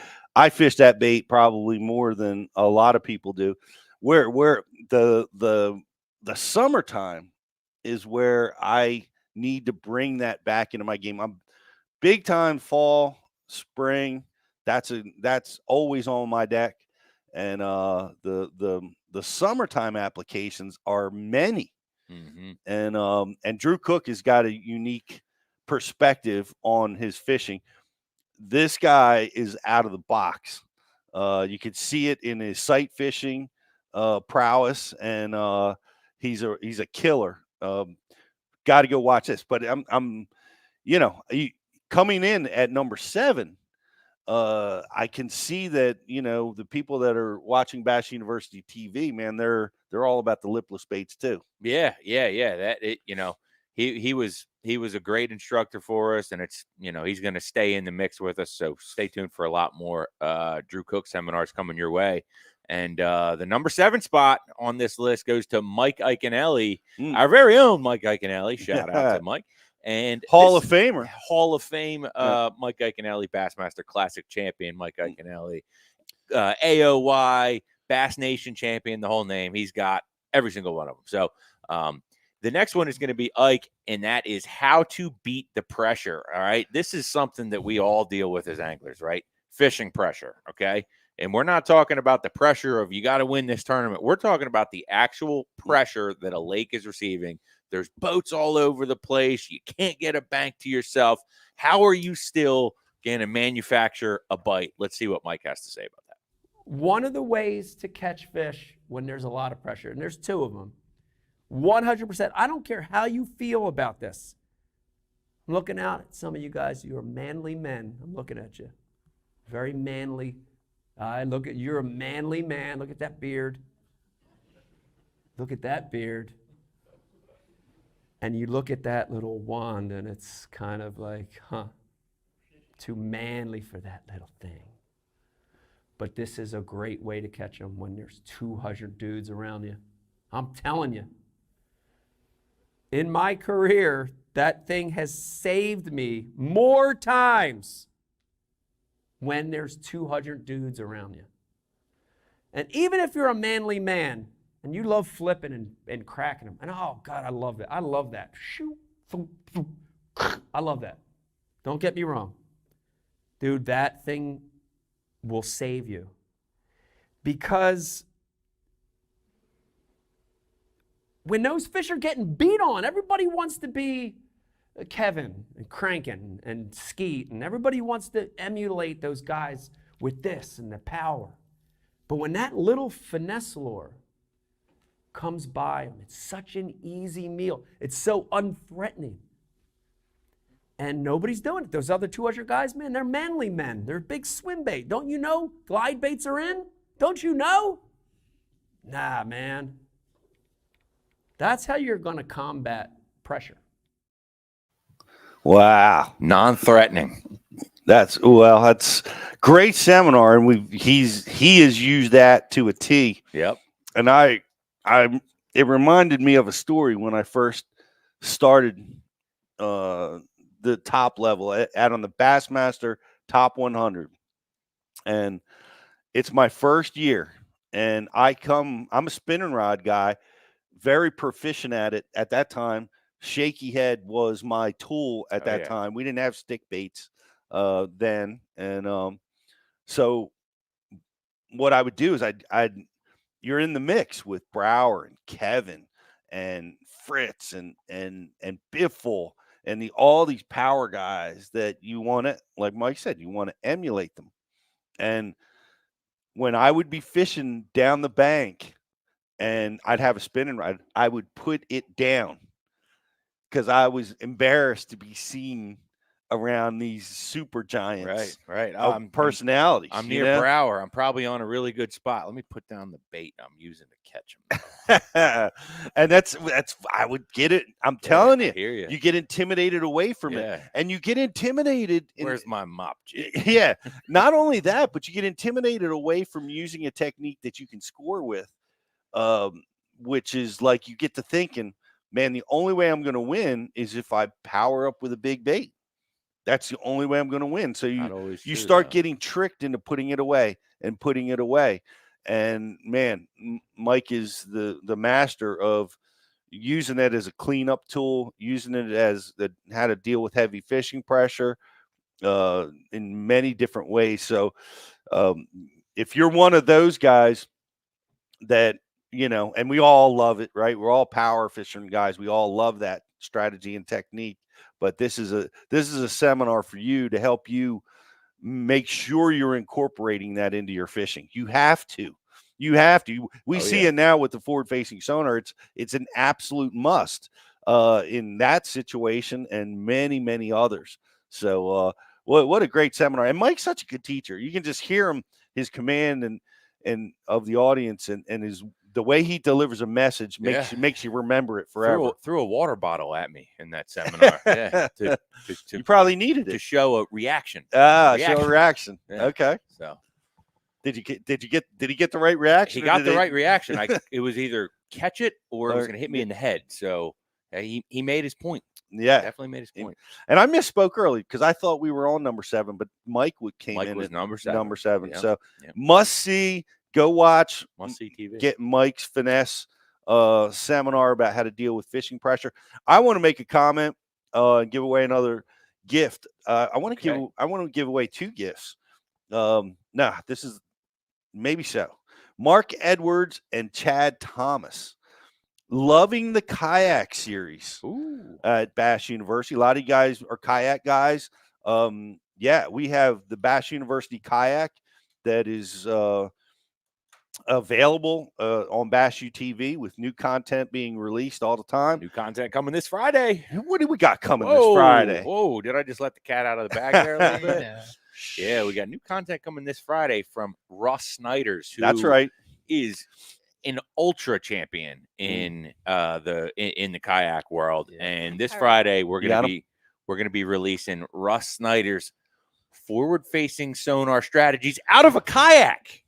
fish that bait probably more than a lot of people do. Where the summertime is where I need to bring that back into my game. I'm big time fall, spring. That's always on my deck. And the summertime applications are many. Mm-hmm. And Drew Cook has got a unique perspective on his fishing. This guy is out of the box. You could see it in his sight fishing. prowess, and he's a killer. Got to go watch this. But I'm coming in at number 7. I can see that the people that are watching Bash University TV, man, they're all about the lipless baits too. Yeah. That he was a great instructor for us, and it's he's going to stay in the mix with us. So stay tuned for a lot more Drew Cook seminars coming your way. And the number 7 spot on this list goes to Mike Iaconelli, our very own Mike Iaconelli. Shout out to Mike. And Hall of Famer. Hall of Fame, Mike Iaconelli, Bassmaster Classic champion, Mike Iaconelli, AOY, Bass Nation champion, the whole name. He's got every single one of them. So the next one is going to be Ike, and that is how to beat the pressure. All right. This is something that we all deal with as anglers, right? Fishing pressure. Okay. And we're not talking about the pressure of you got to win this tournament. We're talking about the actual pressure that a lake is receiving. There's boats all over the place. You can't get a bank to yourself. How are you still going to manufacture a bite? Let's see what Mike has to say about that. One of the ways to catch fish when there's a lot of pressure, and there's 2 of them, 100%. I don't care how you feel about this. I'm looking out at some of you guys. You are manly men. I'm looking at you. Very manly. You're a manly man. Look at that beard. Look at that beard. And you look at that little wand, and it's kind of like, too manly for that little thing. But this is a great way to catch them when there's 200 dudes around you. I'm telling you. In my career, that thing has saved me more times when there's 200 dudes around you. And even if you're a manly man and you love flipping and cracking them, and oh God, I love it. I love that. I love that. Don't get me wrong. Dude, that thing will save you. Because when those fish are getting beat on, everybody wants to be Kevin and Crankin and Skeet, and everybody wants to emulate those guys with this and the power. But when that little finesse lure comes by them, it's such an easy meal. It's so unthreatening. And nobody's doing it. Those other 200 guys, man, they're manly men. They're big swim bait. Don't you know glide baits are in? Don't you know? Nah, man. That's how you're going to combat pressure. Wow. Non-threatening. That's great seminar. And he has used that to a T. Yep. And it reminded me of a story when I first started the top level out on the Bassmaster Top 100. And it's my first year. And I'm a spinning rod guy, very proficient at it at that time. Shaky head was my tool at that time. We didn't have stick baits then. And so what I would do is you're in the mix with Brower and Kevin and Fritz and Biffle and all these power guys that you want to, like Mike said, you want to emulate them. And when I would be fishing down the bank and I'd have a spinning rod, I would put it down because I was embarrassed to be seen around these super giants. Right. Personalities. I'm near Brower. I'm probably on a really good spot. Let me put down the bait I'm using to catch them. And that's I would get it. I'm telling you, I hear you. You get intimidated away from it, and you get intimidated. Where's my mop jig? Yeah. Not only that, but you get intimidated away from using a technique that you can score with, which is like you get to thinking, man, the only way I'm going to win is if I power up with a big bait. That's the only way I'm going to win. So you start getting tricked into putting it away. And man, Mike is the master of using that as a cleanup tool, using it as how to deal with heavy fishing pressure in many different ways. So if you're one of those guys that, and we all love it, right? We're all power fishing guys. We all love that strategy and technique. But this is a seminar for you to help you make sure you're incorporating that into your fishing. You have to. You have to. We Oh, see yeah. it now with the forward-facing sonar. It's an absolute must in that situation and many, many others. So what a great seminar. And Mike's such a good teacher. You can just hear him, his command and of the audience and the way he delivers a message makes you remember it forever. Threw a water bottle at me in that seminar. Yeah, you probably needed it to show a reaction. Show a reaction. Yeah. Okay. So did he get the right reaction? He got the right reaction. It was either catch it or it was going to hit me in the head. So he made his point. Yeah, definitely made his point. And I misspoke early because I thought we were on number 7, but Mike came in was at number 7. Number 7. Yeah. So Yeah. must see. Go watch. Must see TV. Get Mike's finesse seminar about how to deal with fishing pressure. I want to make a comment and give away another gift. I want to give away 2 gifts. This is maybe so. Mark Edwards and Chad Thomas. Loving the kayak series at Bass University. A lot of you guys are kayak guys. We have the Bass University kayak that is available on Bass U TV with new content being released all the time. New content coming this Friday. What do we got coming this Friday? Whoa, did I just let the cat out of the bag there a little bit? Yeah, we got new content coming this Friday from Russ Snyder's, who That's right. is an ultra champion in the kayak world. Yeah. And this Friday we're gonna be releasing Russ Snyder's forward-facing sonar strategies out of a kayak.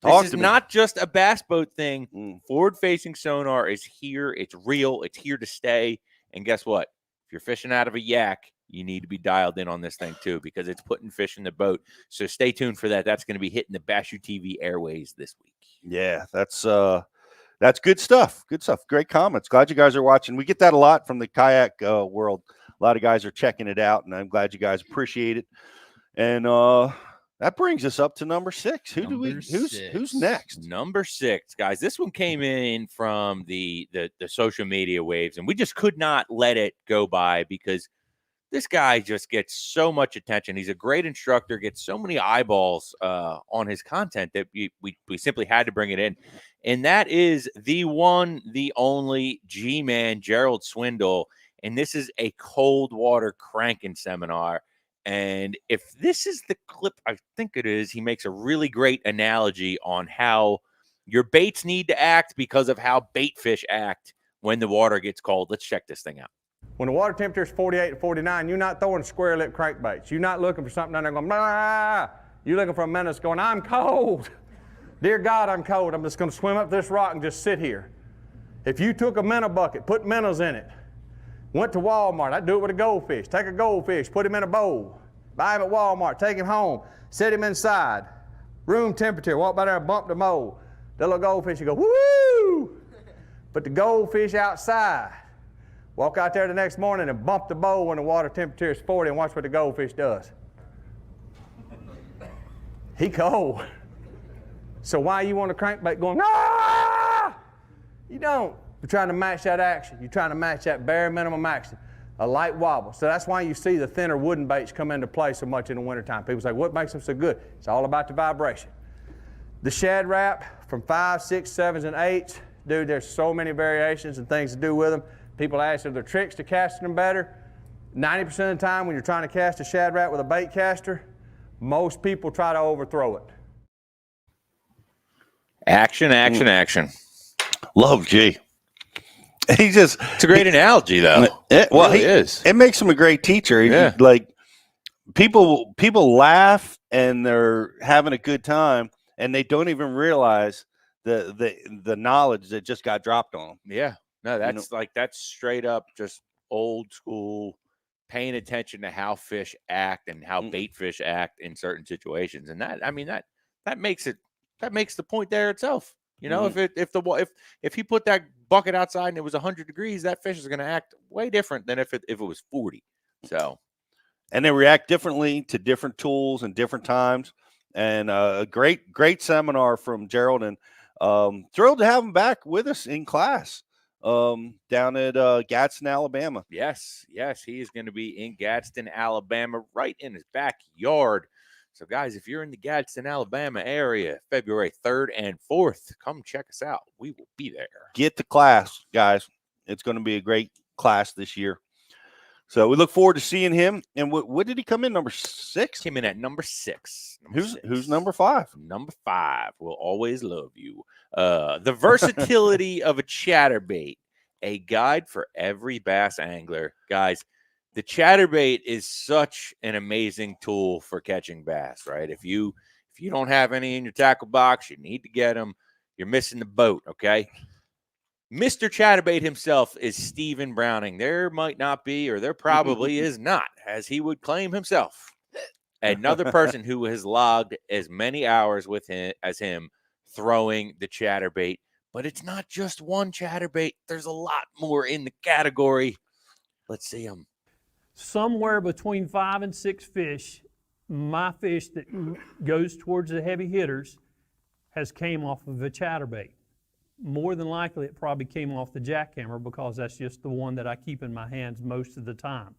This is not just a bass boat thing. Forward-facing sonar is here. It's real. It's here to stay. And guess what? If you're fishing out of a yak, you need to be dialed in on this thing too, because it's putting fish in the boat. So stay tuned for that. That's going to be hitting the Bass U TV airways this week. Yeah, that's good stuff. Good stuff. Great comments. Glad you guys are watching. We get that a lot from the kayak world. A lot of guys are checking it out, and I'm glad you guys appreciate it. And that brings us up to number 6. Who's next? Number 6, guys. This one came in from the social media waves, and we just could not let it go by because this guy just gets so much attention. He's a great instructor, gets so many eyeballs on his content that we simply had to bring it in. And that is the one, the only G-Man, Gerald Swindle. And this is a cold water cranking seminar. And if this is the clip, I think it is, he makes a really great analogy on how your baits need to act because of how bait fish act when the water gets cold. Let's check this thing out. When the water temperature is 48 to 49, you're not throwing square lip crankbaits. You're not looking for something down there going, blah. You're looking for a menace going, I'm cold. Dear God, I'm cold. I'm just going to swim up this rock and just sit here. If you took a minnow bucket, put minnows in it, went to Walmart, I'd do it with a goldfish. Take a goldfish, put him in a bowl, buy him at Walmart, take him home, set him inside, room temperature, walk by there and bump the mold. The little goldfish, you go, woo! Put the goldfish outside. Walk out there the next morning and bump the bowl when the water temperature is 40 and watch what the goldfish does. He cold. So why you want a crankbait going, ah! You don't. You're trying to match that action. You're trying to match that bare minimum action. A light wobble. So that's why you see the thinner wooden baits come into play so much in the wintertime. People say, what makes them so good? It's all about the vibration. The shad wrap from 5, 6, 7s, and 8s, dude, there's so many variations and things to do with them. People ask if there are tricks to casting them better. 90% of the time when you're trying to cast a shad rat with a bait caster, most people try to overthrow it. Action, action, action. Love G. It's a great analogy, though. It is. It makes him a great teacher. Yeah. Like people laugh and they're having a good time, and they don't even realize the knowledge that just got dropped on them. Yeah. No, that's straight up just old school, paying attention to how fish act and how bait fish act in certain situations. And that makes the point there itself. You know, if he put that bucket outside and it was 100 degrees, that fish is going to act way different than if it was 40. So, and they react differently to different tools and different times. And a great seminar from Gerald, and thrilled to have him back with us in class down at Gadsden, Alabama. Yes, he is going to be in Gadsden, Alabama, right in his backyard. So, guys, if you're in the Gadsden, Alabama area, February 3rd and 4th, come check us out. We will be there. Get the class, guys. It's going to be a great class this year. So we look forward to seeing him. And what did he come in? Number 6? Came in at number 6. Who's number 5? Number 5 will always love you. The versatility of a chatterbait, a guide for every bass angler. Guys, the chatterbait is such an amazing tool for catching bass, right? If you don't have any in your tackle box, you need to get them. You're missing the boat, okay? Mr. Chatterbait himself is Stephen Browning. There might not be, or there probably is not, as he would claim himself, another person who has logged as many hours with him as him throwing the chatterbait. But it's not just one chatterbait. There's a lot more in the category. Let's see them. Somewhere between 5 and 6 fish, my fish that goes towards the heavy hitters has came off of a chatterbait. More than likely, it probably came off the jackhammer because that's just the one that I keep in my hands most of the time.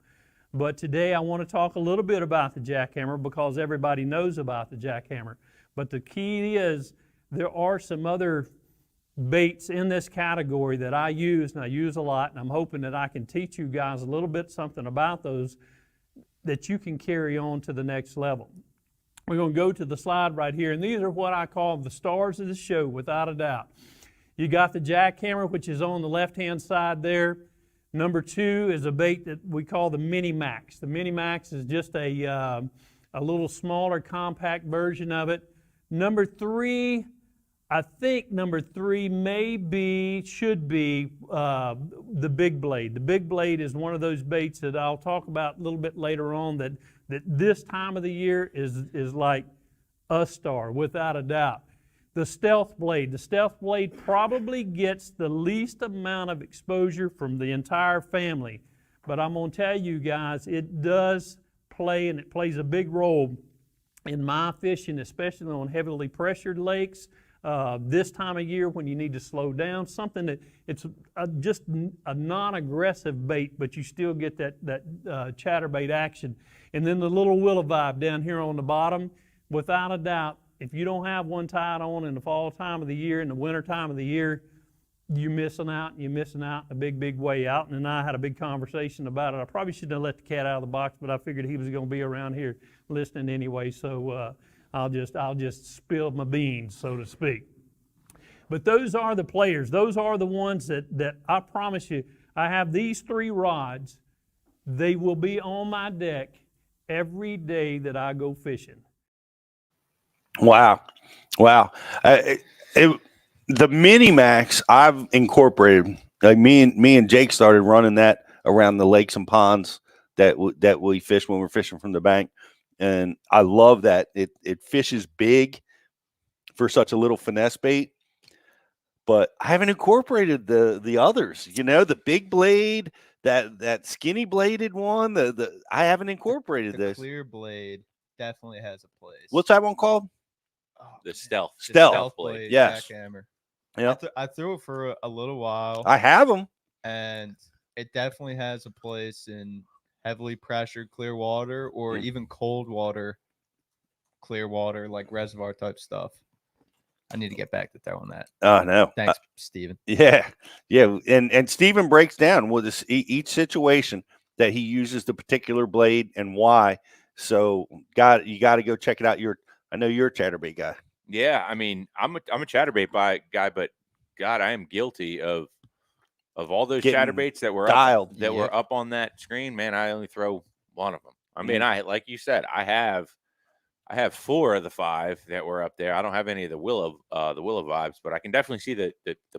But today I want to talk a little bit about the jackhammer because everybody knows about the jackhammer. But the key is there are some other baits in this category that I use, and I use a lot, and I'm hoping that I can teach you guys a little bit something about those that you can carry on to the next level. We're going to go to the slide right here, and these are what I call the stars of the show, without a doubt. You got the jackhammer, which is on the left-hand side there. Number 2 is a bait that we call the Mini Max. The Mini Max is just a little smaller, compact version of it. Number 3, I think number 3 should be the Big Blade. The Big Blade is one of those baits that I'll talk about a little bit later on that this time of the year is like a star, without a doubt. The Stealth Blade. The Stealth Blade probably gets the least amount of exposure from the entire family. But I'm going to tell you guys, it does play, and it plays a big role in my fishing, especially on heavily pressured lakes. This time of year when you need to slow down, something that it's just a non-aggressive bait, but you still get that chatterbait action. And then the little willow vibe down here on the bottom, without a doubt, if you don't have one tied on in the fall time of the year, in the winter time of the year, you're missing out. You're missing out in a big, big way. Alton and I had a big conversation about it. I probably shouldn't have let the cat out of the box, but I figured he was going to be around here listening anyway, so I'll just spill my beans, so to speak. But those are the players. Those are the ones that I promise you, I have these 3 rods. They will be on my deck every day that I go fishing. Wow. The Mini Max I've incorporated. Like me and Jake started running that around the lakes and ponds that we fish when we're fishing from the bank, and I love that it fishes big for such a little finesse bait. But I haven't incorporated the others. You know, the Big Blade, that skinny bladed one. I haven't incorporated this. Clear blade definitely has a place. What's that one called? The Stealth. Stealth blade. Yes. Jackhammer. Yeah. I threw it for a little while. I have them. And it definitely has a place in heavily pressured clear water or even cold water, clear water, like reservoir type stuff. I need to get back to throwing that. Oh, no. Thanks, Steven. Yeah. And Steven breaks down with this, each situation that he uses the particular blade and why. So you got to go check it out. I know you're a chatterbait guy. Yeah, I mean, I'm a chatterbait guy, but God, I am guilty of all those chatterbaits that were dialed, were up on that screen. Man, I only throw one of them. I mean, I like you said, I have 4 of the 5 that were up there. I don't have any of the willow vibes, but I can definitely see the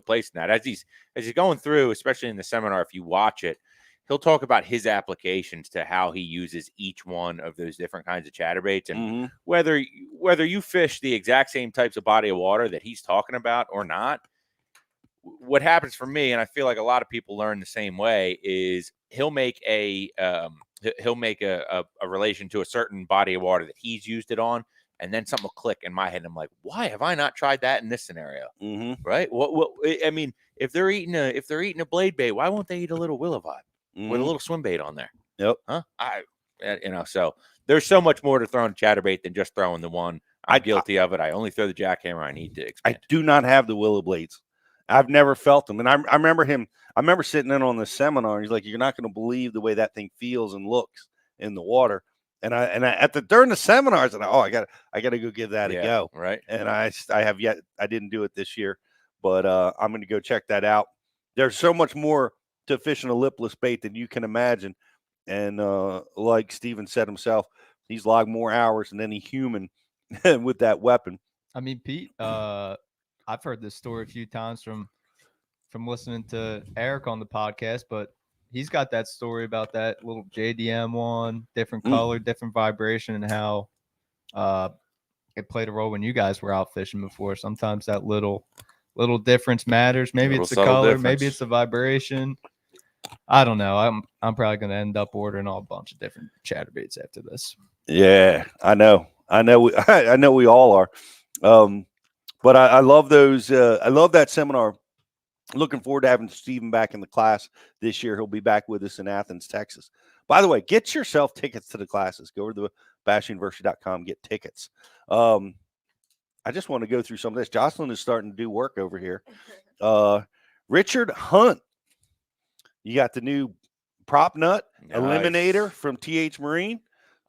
place in that as he's going through, especially in the seminar. If you watch it, he'll talk about his applications to how he uses each one of those different kinds of chatterbaits, and whether you fish the exact same types of body of water that he's talking about or not. What happens for me, and I feel like a lot of people learn the same way, is he'll make a relation to a certain body of water that he's used it on, and then something will click in my head, and I'm like, why have I not tried that in this scenario? Right? What? I mean, if they're eating a blade bait, why won't they eat a little willow vibe with a little swim bait on there? Yep. Huh? So there's so much more to throwing a chatterbait than just throwing the one. I'm guilty of it. I only throw the jackhammer I need to expand. I do not have the willow blades. I've never felt them. And I remember him. I remember sitting in on the seminar. He's like, "You're not going to believe the way that thing feels and looks in the water." And during the seminar, I said, "Oh, I got to go give that a go." Right. And I didn't do it this year, but I'm going to go check that out. There's so much more to fishing a lipless bait than you can imagine. And like Steven said himself, he's logged more hours than any human with that weapon. I mean, Pete, I've heard this story a few times from listening to Eric on the podcast, but he's got that story about that little JDM one, different color, different vibration, and how it played a role when you guys were out fishing before. Sometimes that little difference matters. Maybe it's the color, maybe it's the vibration. I don't know. I'm probably going to end up ordering a bunch of different chatterbaits after this. Yeah, I know. I know we all are. But I love those. I love that seminar. Looking forward to having Steven back in the class this year. He'll be back with us in Athens, Texas. By the way, get yourself tickets to the classes. Go over to bassuniversity.com, get tickets. I just want to go through some of this. Jocelyn is starting to do work over here. Richard Hunt. You got the new prop nut eliminator from TH Marine.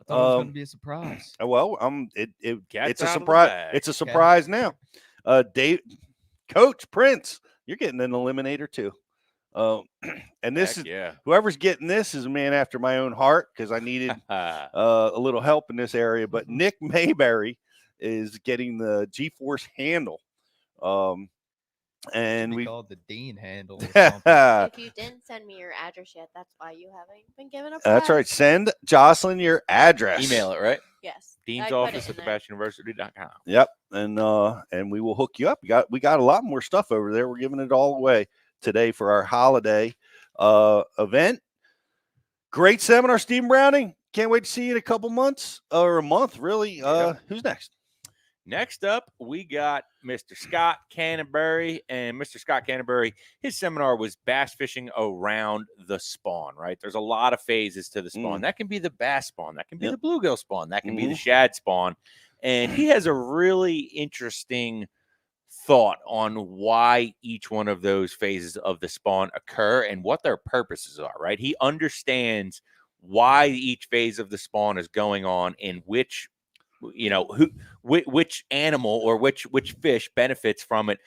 I thought it was going to be a surprise. Well, it's a out of the surprise. bag. It's a surprise now. Coach Prince, you're getting an eliminator too. And this whoever's getting this is a man after my own heart because I needed a little help in this area. But Nick Mayberry is getting the G-Force handle. And we called the Dean handle. If you didn't send me your address yet, that's why you haven't been given a prize. That's right. Send Jocelyn your address. Email it, right? Yes. Dean's office at thebassuniversity.com. Yep. And we will hook you up. We got a lot more stuff over there. We're giving it all away today for our holiday event. Great seminar, Stephen Browning. Can't wait to see you in a couple months or a month, really. Who's next? Next up, we got Mr. Scott Canterbury. And Mr. Scott Canterbury, his seminar was bass fishing around the spawn, right? There's a lot of phases to the spawn. That can be the bass spawn. That can be the bluegill spawn. That can be the shad spawn. And he has a really interesting thought on why each one of those phases of the spawn occur and what their purposes are, right? He understands why each phase of the spawn is going on and which animal or which fish benefits from it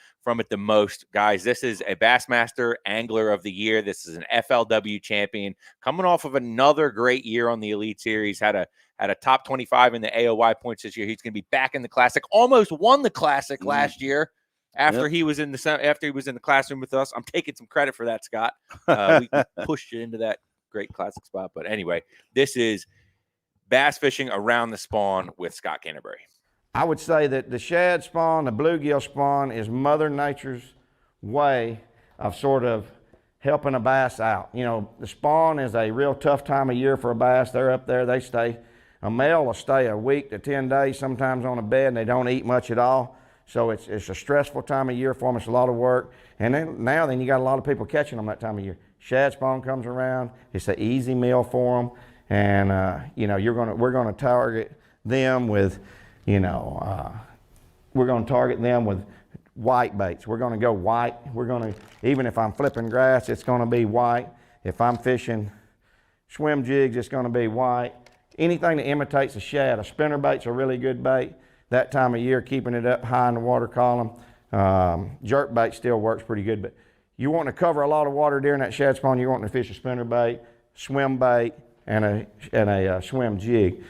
the most. Guys, this is a Bassmaster Angler of the Year. This is an FLW champion coming off of another great year on the Elite Series. Had a top 25 in the AOY points this year. He's going to be back in the Classic. Almost won the Classic last year after he was in the classroom with us. I'm taking some credit for that, Scott. We pushed you into that great Classic spot. But anyway, this is bass fishing around the spawn with Scott Canterbury. I would say that the shad spawn, the bluegill spawn, is Mother Nature's way of sort of helping a bass out. You know, the spawn is a real tough time of year for a bass. They're up there, a male will stay a week to 10 days sometimes on a bed and they don't eat much at all. So it's a stressful time of year for them. It's a lot of work. And then you got a lot of people catching them that time of year. Shad spawn comes around. It's an easy meal for them. And we're going to target them with, white baits. We're going to go white. Even if I'm flipping grass, it's going to be white. If I'm fishing swim jigs, it's going to be white. Anything that imitates a shad. A spinnerbait's a really good bait that time of year, keeping it up high in the water column. Jerk bait still works pretty good, but you want to cover a lot of water during that shad spawn. You want to fish a spinnerbait, swim bait, and a swim jig.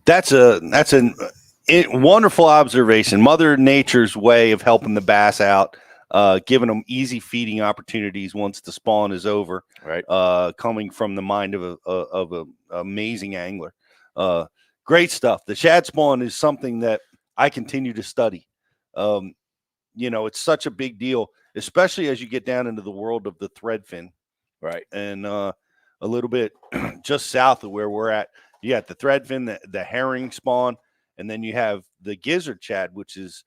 That's a wonderful observation. Mother Nature's way of helping the bass out, giving them easy feeding opportunities once the spawn is over. Right. Coming from the mind of an amazing angler. Great stuff. The shad spawn is something that I continue to study. It's such a big deal, especially as you get down into the world of the threadfin. Right. And a little bit just south of where we're at, you got the threadfin, the herring spawn, and then you have the gizzard shad, which is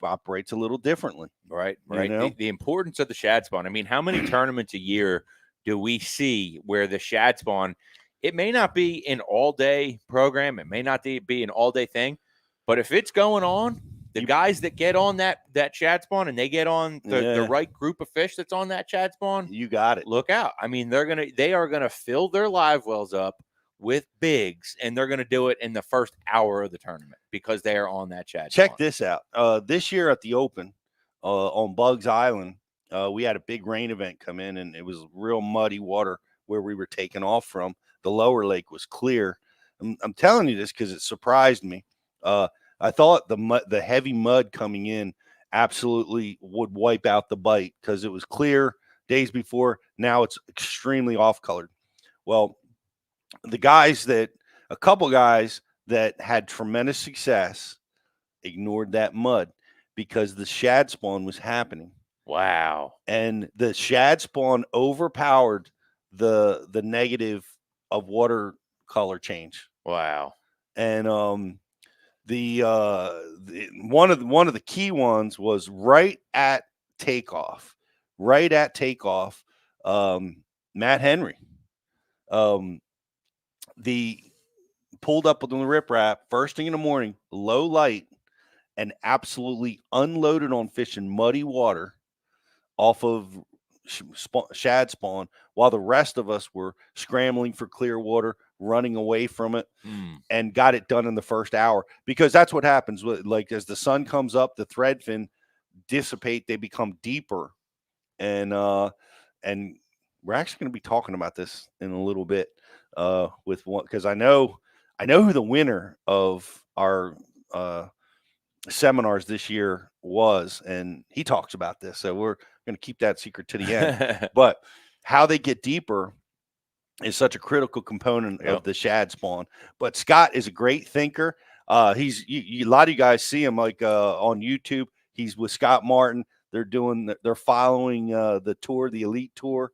operates a little differently. Right. You know? The importance of the shad spawn. I mean, how many tournaments a year do we see where the shad spawn, it may not be an all-day program, it may not be an all-day thing, but if it's going on, the guys that get on that shad spawn and they get on the right group of fish that's on that shad spawn, you got it. Look out. I mean, they are gonna fill their live wells up with bigs, and they're gonna do it in the first hour of the tournament because they are on that shad spawn. Check this out. This year at the Open on Bugs Island, we had a big rain event come in, and it was real muddy water where we were taking off from. The lower lake was clear. I'm telling you this because it surprised me. I thought the heavy mud coming in absolutely would wipe out the bite because it was clear days before. Now it's extremely off-colored. Well, a couple guys that had tremendous success ignored that mud because the shad spawn was happening. Wow. And the shad spawn overpowered the negative of water color change. Wow. And one of the key ones was right at takeoff. Matt Henry pulled up on the riprap first thing in the morning, low light, and absolutely unloaded on fish in muddy water off of shad spawn, while the rest of us were scrambling for clear water, running away from it, and got it done in the first hour. Because that's what happens. Like as the sun comes up, the threadfin dissipate, they become deeper, and we're actually going to be talking about this in a little bit with one, because I know who the winner of our seminars this year was, and he talks about this, so we're going to keep that secret to the end. But how they get deeper is such a critical component of the shad spawn. But Scott is a great thinker. He's a lot of you guys see him like on YouTube. He's with Scott Martin. They're following the tour, the elite tour,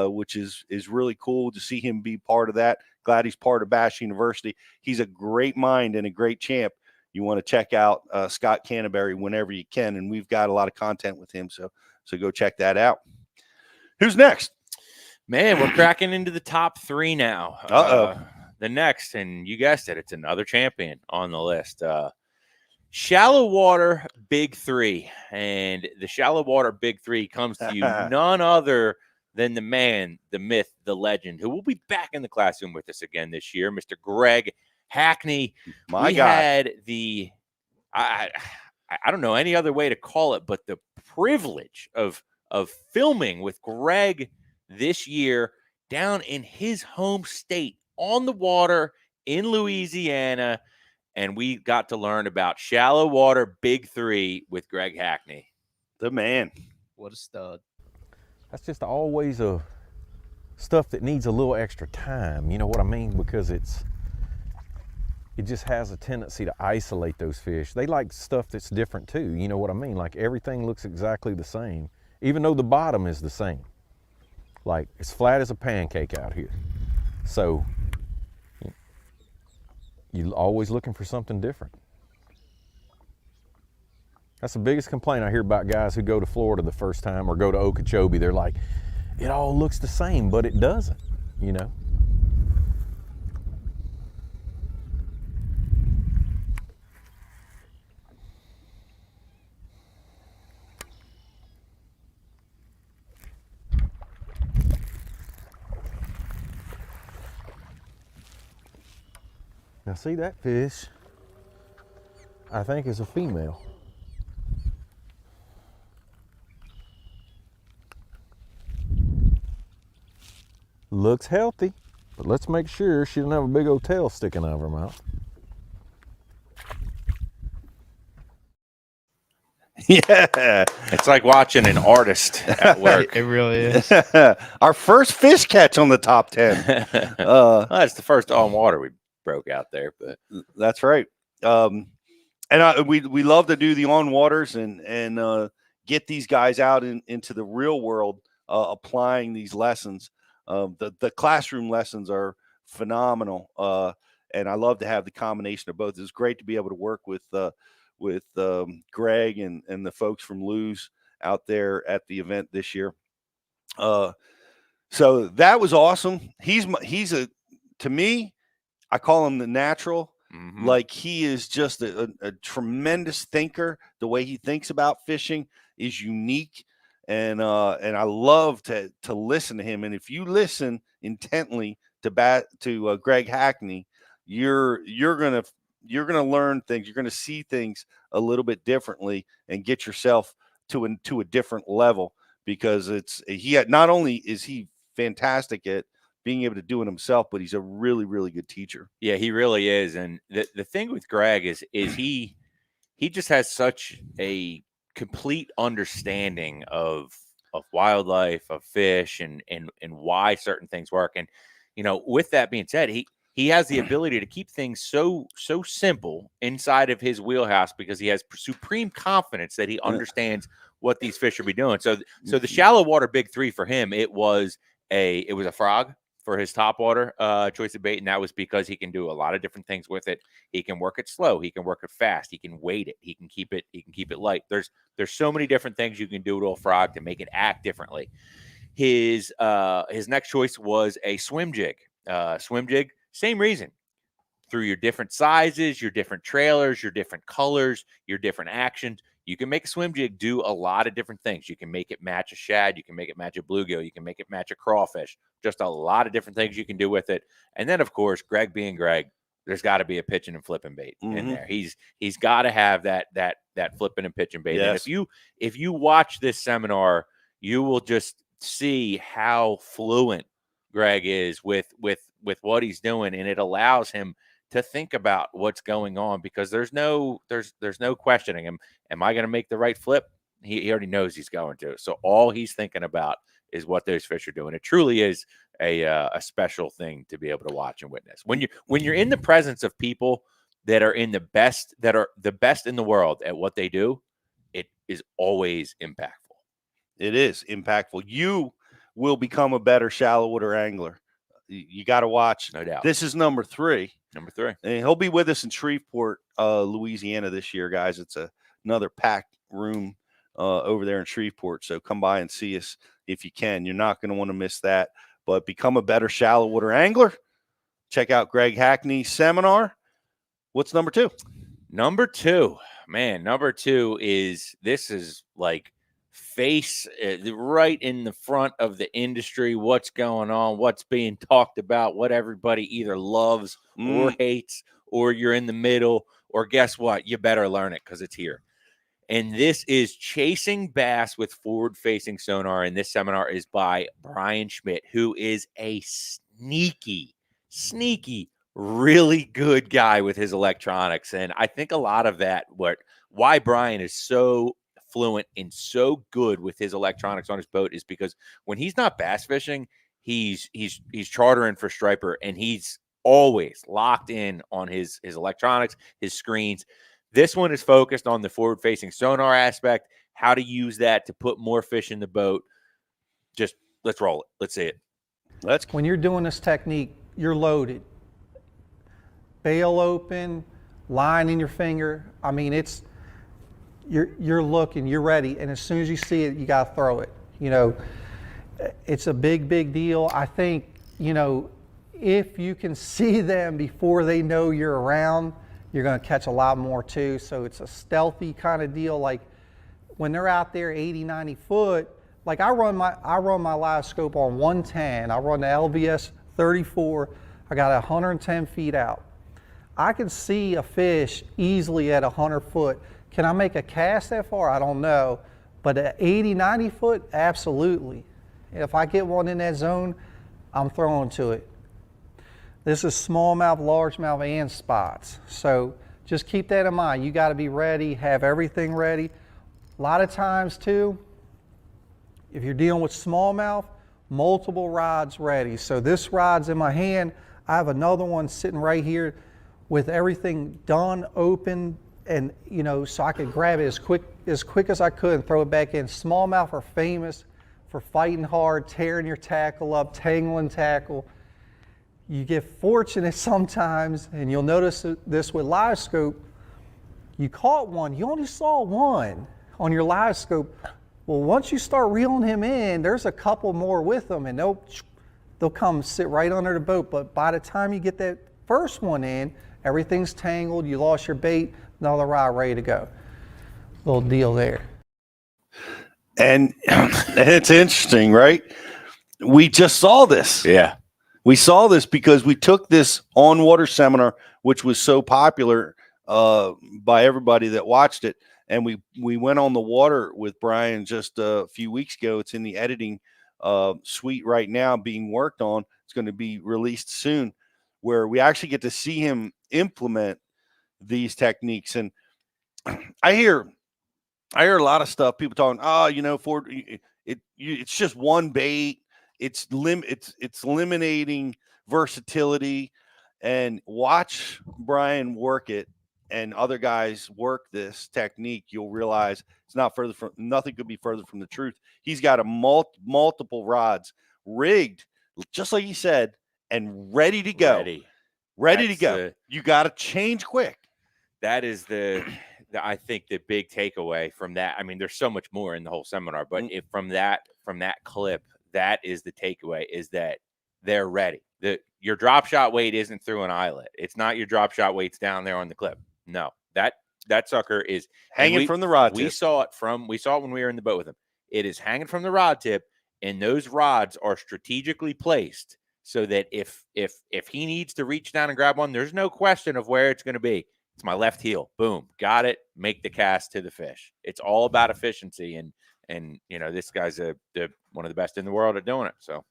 which is really cool to see him be part of that. Glad he's part of Bash University. He's a great mind and a great champ. You want to check out Scott Canterbury whenever you can, and we've got a lot of content with him, so go check that out. Who's next? Man, we're cracking into the top three now. The next, and you guessed it, it's another champion on the list. Shallow water big three, and the shallow water big three comes to you none other than the man, the myth, the legend, who will be back in the classroom with us again this year, Mr. Greg Hackney. My guy. Had I don't know any other way to call it, but the privilege of filming with Greg this year down in his home state on the water in Louisiana, and we got to learn about shallow water big three with Greg Hackney. The man. What a stud. That's just always stuff that needs a little extra time, you know what I mean? Because it just has a tendency to isolate those fish. They like stuff that's different too, you know what I mean? Like everything looks exactly the same, even though the bottom is the same. Like it's flat as a pancake out here. So you're always looking for something different. That's the biggest complaint I hear about guys who go to Florida the first time or go to Okeechobee. They're like, it all looks the same, but it doesn't, you know? Now see that fish, I think is a female. Looks healthy, but let's make sure she doesn't have a big old tail sticking out of her mouth. Yeah. It's like watching an artist at work. It really is. Our first fish catch on the top 10. Well, that's the first on water we broke out there, but that's right. And we love to do the on waters and get these guys out into the real world, applying these lessons. The classroom lessons are phenomenal, and I love to have the combination of both. It's great to be able to work with Greg and the folks from Lou's out there at the event this year. So that was awesome. He's to me, I call him the natural. Like he is just a tremendous thinker. The way he thinks about fishing is unique, and I love to listen to him. And if you listen intently to Greg Hackney, you're gonna learn things. You're gonna see things a little bit differently and get yourself to a different level, because not only is he fantastic at being able to do it himself, but he's a really, really good teacher. Yeah, he really is. And the thing with Greg is he just has such a complete understanding of wildlife, of fish, and why certain things work. And with that being said, he has the ability to keep things so simple inside of his wheelhouse, because he has supreme confidence that he understands what these fish should be doing. So the shallow water big three for him, it was a frog for his top water choice of bait, and that was because he can do a lot of different things with it. He can work it slow, he can work it fast, he can weight it, he can keep it light. There's so many different things you can do to a frog to make it act differently. His next choice was a swim jig. Swim jig, same reason. Through your different sizes, your different trailers, your different colors, your different actions, you can make a swim jig do a lot of different things. You can make it match a shad. You can make it match a bluegill. You can make it match a crawfish. Just a lot of different things you can do with it. And then, of course, Greg being Greg, there's got to be a pitching and flipping bait in there. He's got to have that flipping and pitching bait. Yes. And if you watch this seminar, you will just see how fluent Greg is with what he's doing, and it allows him to think about what's going on, because there's no questioning him. Am I going to make the right flip? He already knows he's going to. So all he's thinking about is what those fish are doing. It truly is a special thing to be able to watch and witness. When you're in the presence of people that are the best in the world at what they do, it is always impactful. It is impactful. You will become a better shallow water angler. You got to watch. No doubt. This is number 3. Number 3. And he'll be with us in Shreveport, Louisiana this year, guys. It's another packed room over there in Shreveport. So come by and see us if you can. You're not going to want to miss that. But become a better shallow water angler. Check out Greg Hackney's seminar. What's number 2? Number 2, man. Number 2 is like face right in the front of the industry. What's going on, what's being talked about, what everybody either loves or hates, or you're in the middle, or guess what, you better learn it because it's here. And this is chasing bass with forward-facing sonar, and this seminar is by Brian Schmidt, who is a sneaky, really good guy with his electronics. And I think a lot of that, why Brian is so fluent and so good with his electronics on his boat, is because when he's not bass fishing, he's chartering for striper, and he's always locked in on his electronics, his screens. This one is focused on the forward-facing sonar aspect, how to use that to put more fish in the boat. Just let's roll it. Let's see it. When you're doing this technique, you're loaded. Bail open, line in your finger. I mean, you're looking, you're ready, and as soon as you see it, you got to throw it. It's a big deal. I think, if you can see them before they know you're around, you're going to catch a lot more too. So it's a stealthy kind of deal. Like when they're out there 80, 90 foot, like I run my live scope on 110. I run the LVS 34. I got 110 feet out. I can see a fish easily at 100 foot. Can I make a cast that far? I don't know. But at 80, 90 foot, absolutely. If I get one in that zone, I'm throwing to it. This is smallmouth, largemouth, and spots. So just keep that in mind. You got to be ready, have everything ready. A lot of times too, if you're dealing with smallmouth, multiple rods ready. So this rod's in my hand. I have another one sitting right here with everything done, open, and so I could grab it as quick as I could and throw it back in. Smallmouth are famous for fighting hard, tearing your tackle up, tangling tackle. You get fortunate sometimes, and you'll notice this with live scope. You caught one, you only saw one on your live scope, Well, once you start reeling him in, there's a couple more with them, and they'll come sit right under the boat. But by the time you get that first one in, everything's tangled, you lost your bait, another rod ready to go. Little deal there. And it's interesting, right? We just saw this. Yeah. We saw this because we took this on-water seminar, which was so popular by everybody that watched it, and we went on the water with Brian just a few weeks ago. It's in the editing suite right now being worked on. It's going to be released soon, where we actually get to see him implement these techniques. And I hear a lot of stuff, people talking, it's just one bait. It's eliminating versatility. And watch Brian work it and other guys work this technique. You'll realize it's nothing could be further from the truth. He's got a multiple rods rigged, just like he said, and ready to go. Ready to go. You got to change quick. That is I think the big takeaway from that. I mean, there's so much more in the whole seminar, but from that clip, that is the takeaway, is that they're ready. Your drop shot weight isn't through an eyelet. It's not your drop shot weight's down there on the clip. No, that sucker is hanging from the rod tip. We saw it when we were in the boat with him. It is hanging from the rod tip, and those rods are strategically placed so that if he needs to reach down and grab one, there's no question of where it's going to be. It's my left heel. Boom. Got it. Make the cast to the fish. It's all about efficiency. And this guy's one of the best in the world at doing it. So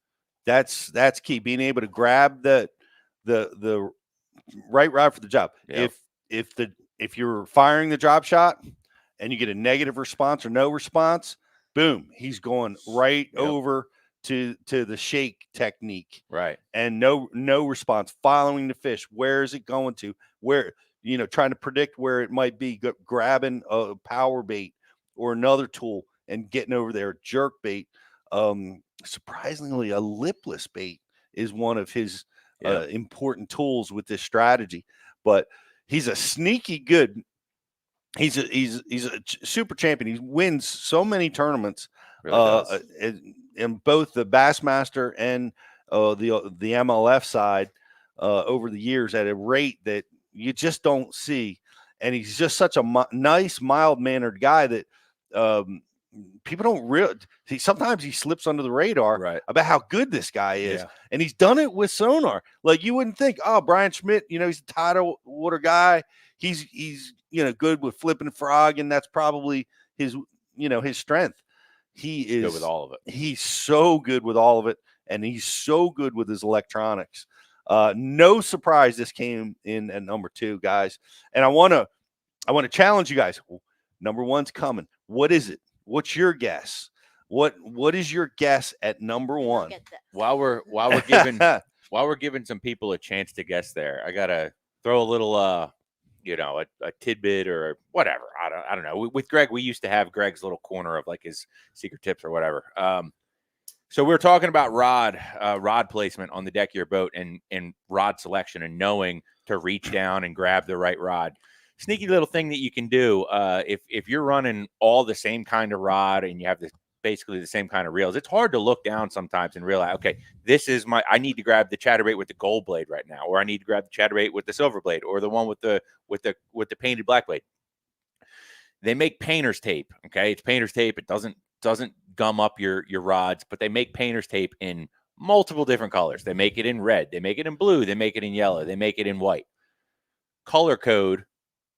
that's key. Being able to grab the right rod for the job. Yep. If you're firing the drop shot and you get a negative response or no response, boom, he's going right over to the shake technique. Right. And no response, following the fish. Where is it going to? Where, trying to predict where it might be, grabbing a power bait or another tool and getting over there. Jerk bait. Surprisingly, a lipless bait is one of his important tools with this strategy. But he's a sneaky good. He's a super champion. He wins so many tournaments in both the Bassmaster and the MLF side over the years at a rate that you just don't see. And he's just such a nice, mild-mannered guy that people don't really see. Sometimes he slips under the radar about how good this guy is. And he's done it with sonar. Like, you wouldn't think, Brian Schmidt, he's a tidal water guy. He's good with flipping and frogging. That's probably his strength. He is good with all of it. He's so good with all of it. And he's so good with his electronics. No surprise this came in at number 2, guys. And I want to challenge you guys. Number 1's coming. What is it? What's your guess? What is your guess at number 1? While we're giving some people a chance to guess there, I gotta throw a little a tidbit or whatever. I don't know. With Greg, we used to have Greg's little corner of like his secret tips or whatever. So we were talking about rod placement on the deck of your boat and rod selection and knowing to reach down and grab the right rod. Sneaky little thing that you can do if you're running all the same kind of rod and you have basically the same kind of reels, it's hard to look down sometimes and realize, okay, I need to grab the chatterbait with the gold blade right now, or I need to grab the chatterbait with the silver blade, or the one with the painted black blade. They make painter's tape. Okay, it's painter's tape. It doesn't gum up your rods, but they make painter's tape in multiple different colors. They make it in red, they make it in blue, they make it in yellow, they make it in white. Color code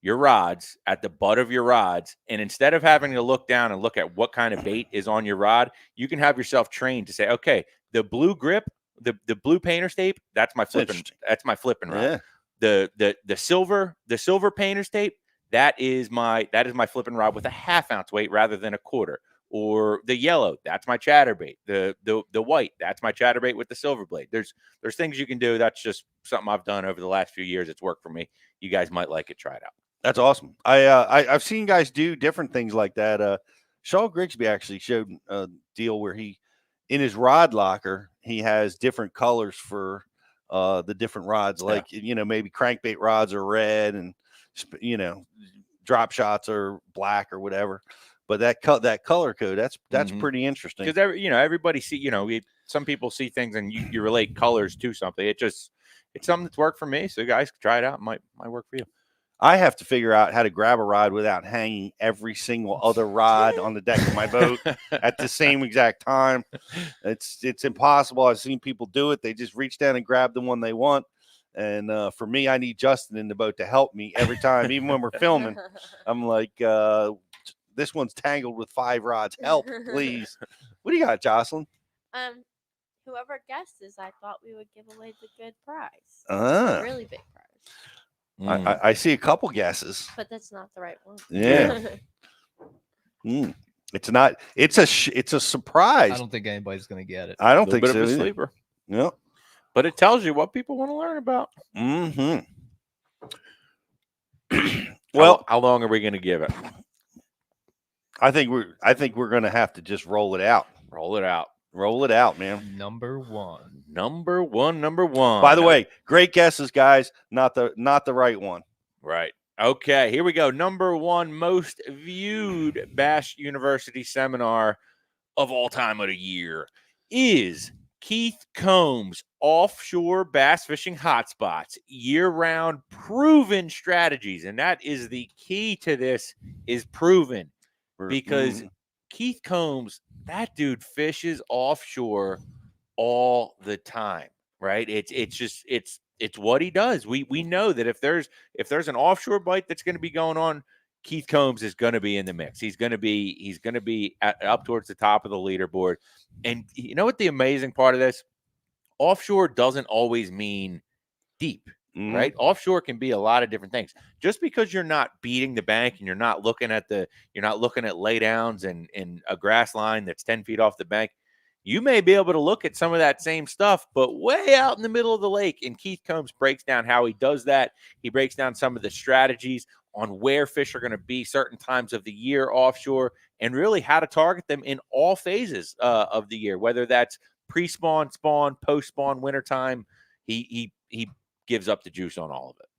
your rods at the butt of your rods, and instead of having to look down and look at what kind of bait is on your rod, you can have yourself trained to say, okay, the blue grip, the blue painter's tape, that's my flipping rod. Yeah. The silver painter's tape, that is my flipping rod with a 1/2 ounce weight rather than a 1/4. Or the yellow, that's my chatterbait. The white, that's my chatterbait with the silver blade. There's things you can do. That's just something I've done over the last few years. It's worked for me. You guys might like it. Try it out. That's awesome. I've seen guys do different things like that. Shaw Grigsby actually showed a deal where he, in his rod locker, he has different colors for the different rods. Like, maybe crankbait rods are red and, drop shots are black or whatever. But that color code, that's pretty interesting. Because everybody see, some people see things and you relate colors to something. It's something that's worked for me. So guys can try it out. Might work for you. I have to figure out how to grab a rod without hanging every single other rod on the deck of my boat at the same exact time. It's impossible. I've seen people do it. They just reach down and grab the one they want. And for me, I need Justin in the boat to help me every time, even when we're filming. I'm like, this one's tangled with 5 rods. Help, please. What do you got, Jocelyn? Whoever guesses, I thought we would give away the good prize. Ah. A really big prize. I see a couple guesses. But that's not the right one. Yeah. It's not. It's a surprise. I don't think anybody's going to get it. I don't think so. Bit of a sleeper. Yeah. But it tells you what people want to learn about. Well, how long are we going to give it? I think we're going to have to just roll it out. Roll it out. Roll it out, man. Number one. By the way, great guesses, guys. Not the right one. Right. Okay, here we go. Number 1 most viewed Bass University seminar of all time of the year is Keith Combs' Offshore Bass Fishing Hotspots, year-round proven strategies. And that is the key to this, is proven. Because Keith Combs, that dude fishes offshore all the time, right? It's what he does. We know that if there's an offshore bite that's going to be going on, Keith Combs is going to be in the mix. He's going to be up towards the top of the leaderboard. And you know what the amazing part of this? Offshore doesn't always mean deep. Right? Offshore can be a lot of different things. Just because you're not beating the bank and you're not looking at lay downs and a grass line that's 10 feet off the bank, you may be able to look at some of that same stuff, but way out in the middle of the lake. And Keith Combs breaks down how he does that. He breaks down some of the strategies on where fish are going to be certain times of the year offshore, and really how to target them in all phases of the year, whether that's pre-spawn, spawn, post-spawn, wintertime. He gives up the juice on all of it.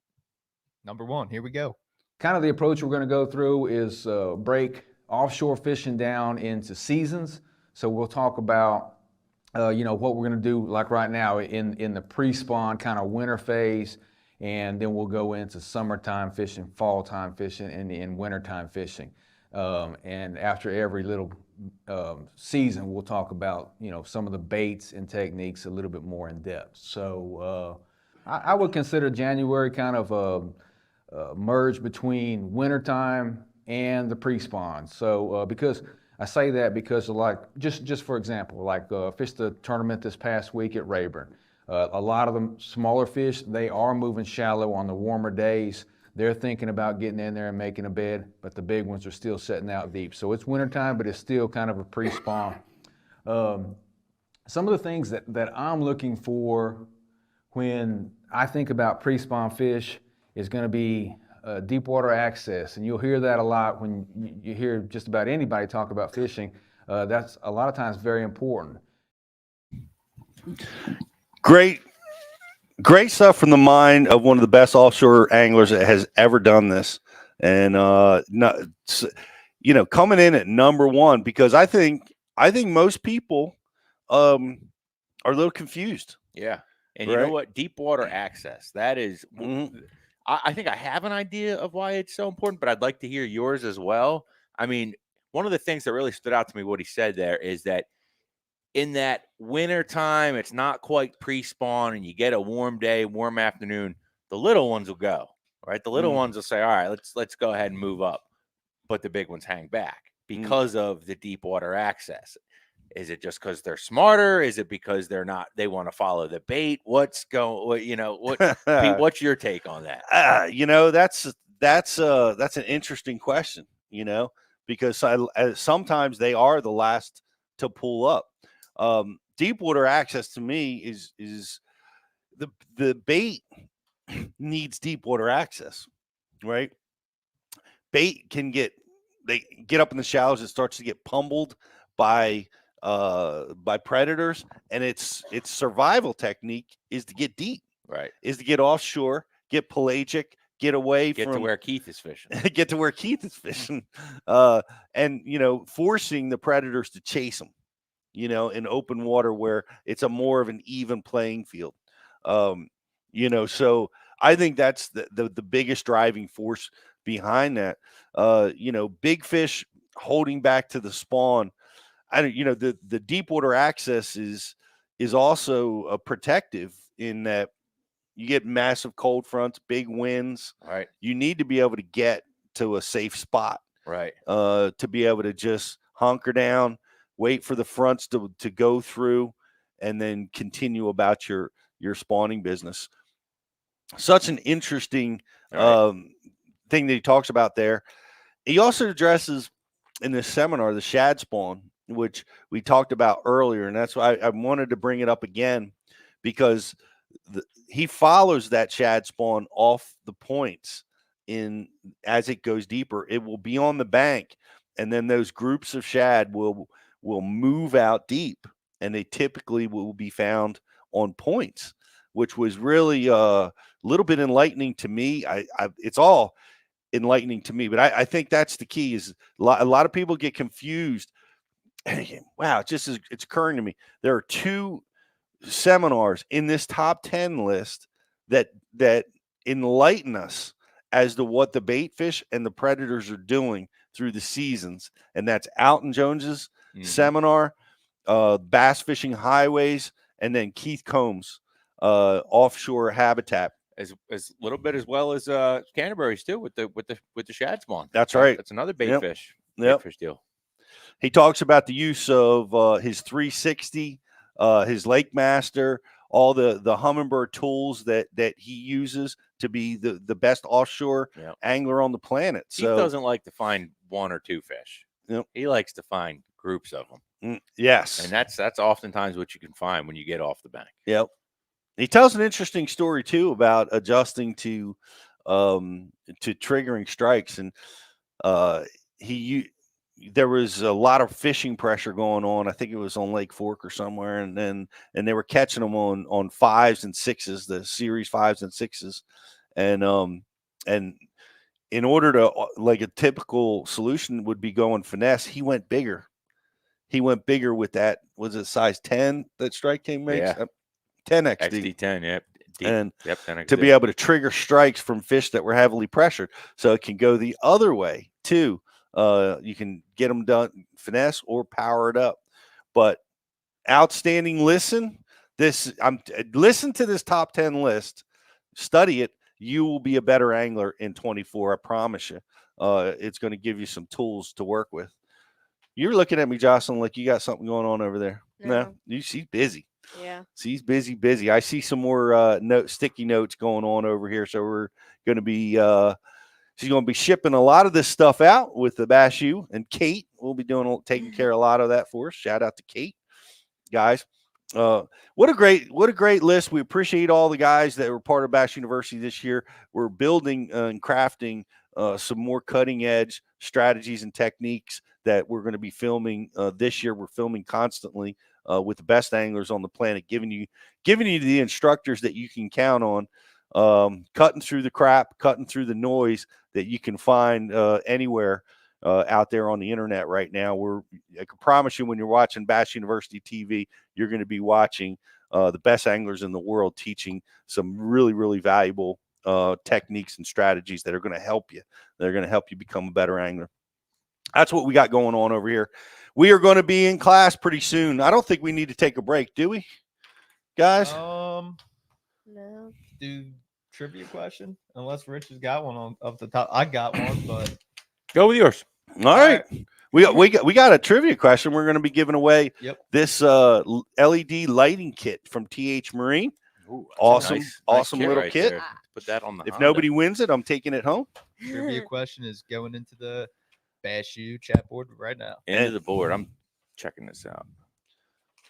Number 1, here we go. Kind of the approach we're going to go through is break offshore fishing down into seasons. So we'll talk about, what we're going to do like right now in the pre-spawn kind of winter phase, and then we'll go into summertime fishing, fall time fishing, and in wintertime fishing. And after every little season, we'll talk about, some of the baits and techniques a little bit more in depth. So I would consider January kind of a merge between wintertime and the pre-spawn. So because I say that because just for example, fished the tournament this past week at Rayburn. A lot of them smaller fish, they are moving shallow on the warmer days. They're thinking about getting in there and making a bed, but the big ones are still setting out deep. So it's wintertime, but it's still kind of a pre-spawn. Some of the things that I'm looking for when I think about pre-spawn fish is going to be deep water access. And you'll hear that a lot when you hear just about anybody talk about fishing. That's a lot of times very important. Great stuff from the mind of one of the best offshore anglers that has ever done this. And, coming in at number 1, because I think most people are a little confused. Yeah. And you know what? Deep water access. That is, I think I have an idea of why it's so important, but I'd like to hear yours as well. I mean, one of the things that really stood out to me, what he said there, is that in that winter time, it's not quite pre-spawn and you get a warm day, warm afternoon, the little ones will go, right? The little ones will say, all right, let's go ahead and move up. But the big ones hang back because of the deep water access. Is it just because they're smarter? Is it because they want to follow the bait? What's Pete, what's your take on that? That's an interesting question, because sometimes they are the last to pull up. Deep water access to me is the bait needs deep water access, right? Bait they get up in the shallows, it starts to get pummeled by predators, and its survival technique is to get deep, right? Is to get offshore, get pelagic, get away Get from to where Keith is fishing. get to where Keith is fishing, and forcing the predators to chase them, in open water where it's a more of an even playing field. So I think that's the biggest driving force behind that. Big fish holding back to the spawn. The deep water access is also protective in that you get massive cold fronts, big winds. Right. You need to be able to get to a safe spot. Right. To be able to just hunker down, wait for the fronts to go through, and then continue about your spawning business. Such an interesting thing that he talks about there. He also addresses in this seminar the shad spawn, which we talked about earlier, and that's why I wanted to bring it up again, because he follows that shad spawn off the points as it goes deeper. It will be on the bank, and then those groups of shad will move out deep, and they typically will be found on points, which was really a little bit enlightening to me. It's all enlightening to me, but I think that's the key. Is a lot of people get confused. Wow, it's occurring to me. There are 2 seminars in this top 10 list that enlighten us as to what the bait fish and the predators are doing through the seasons, and that's Alton Jones's seminar, Bass Fishing Highways, and then Keith Combs' Offshore Habitat. As little bit as well as Canterbury's too with the shad spawn. That's right. That's another bait fish. Yep. Bait fish deal. He talks about the use of his 360, his Lake Master, all the Humminbird tools that he uses to be the best offshore angler on the planet. He doesn't like to find 1 or 2 fish. Yep. He likes to find groups of them. Yes. And that's oftentimes what you can find when you get off the bank. Yep. He tells an interesting story too about adjusting to triggering strikes, and there was a lot of fishing pressure going on. I think it was on Lake Fork or somewhere, and they were catching them on 5s and 6s, the series 5s and 6s, and in order to, like, a typical solution would be going finesse, he went bigger. He went bigger with that. Was it size 10 that Strike King makes? Yeah. 10 XD. XD10, yep. And 10 XD. to be able to trigger strikes from fish that were heavily pressured. So it can go the other way too. You can get them done finesse or power it up. But outstanding listen. Listen to this top 10 list. Study it. You will be a better angler in 24. I promise you. It's going to give you some tools to work with. You're looking at me, Jocelyn, like you got something going on over there. No, she's busy. Yeah. She's busy. I see some more sticky notes going on over here. So we're going to be she's going to be shipping a lot of this stuff out with the Bass U, and Kate will be taking care of a lot of that for us. Shout out to Kate, guys. What a great list. We appreciate all the guys that were part of Bass University this year. We're building and crafting some more cutting edge strategies and techniques that we're going to be filming this year. We're filming constantly with the best anglers on the planet, giving you the instructors that you can count on, cutting through the crap, cutting through the noise that you can find anywhere out there on the internet right now. I can promise you, when you're watching Bass University TV, you're going to be watching the best anglers in the world teaching some really, really valuable techniques and strategies that are going to help you. They're going to help you become a better angler. That's what we got going on over here. We are going to be in class pretty soon. I don't think we need to take a break, do we, guys? No. Do trivia question, unless Rich has got one on up the top. I got one, but go with yours. All right. We got a trivia question. We're going to be giving away this LED lighting kit from TH Marine. Ooh, awesome little right kit. Put that on the If Honda. nobody wins it, I'm taking it home. Trivia question is going into the Bass U chat board right now. Into the board. I'm checking this out.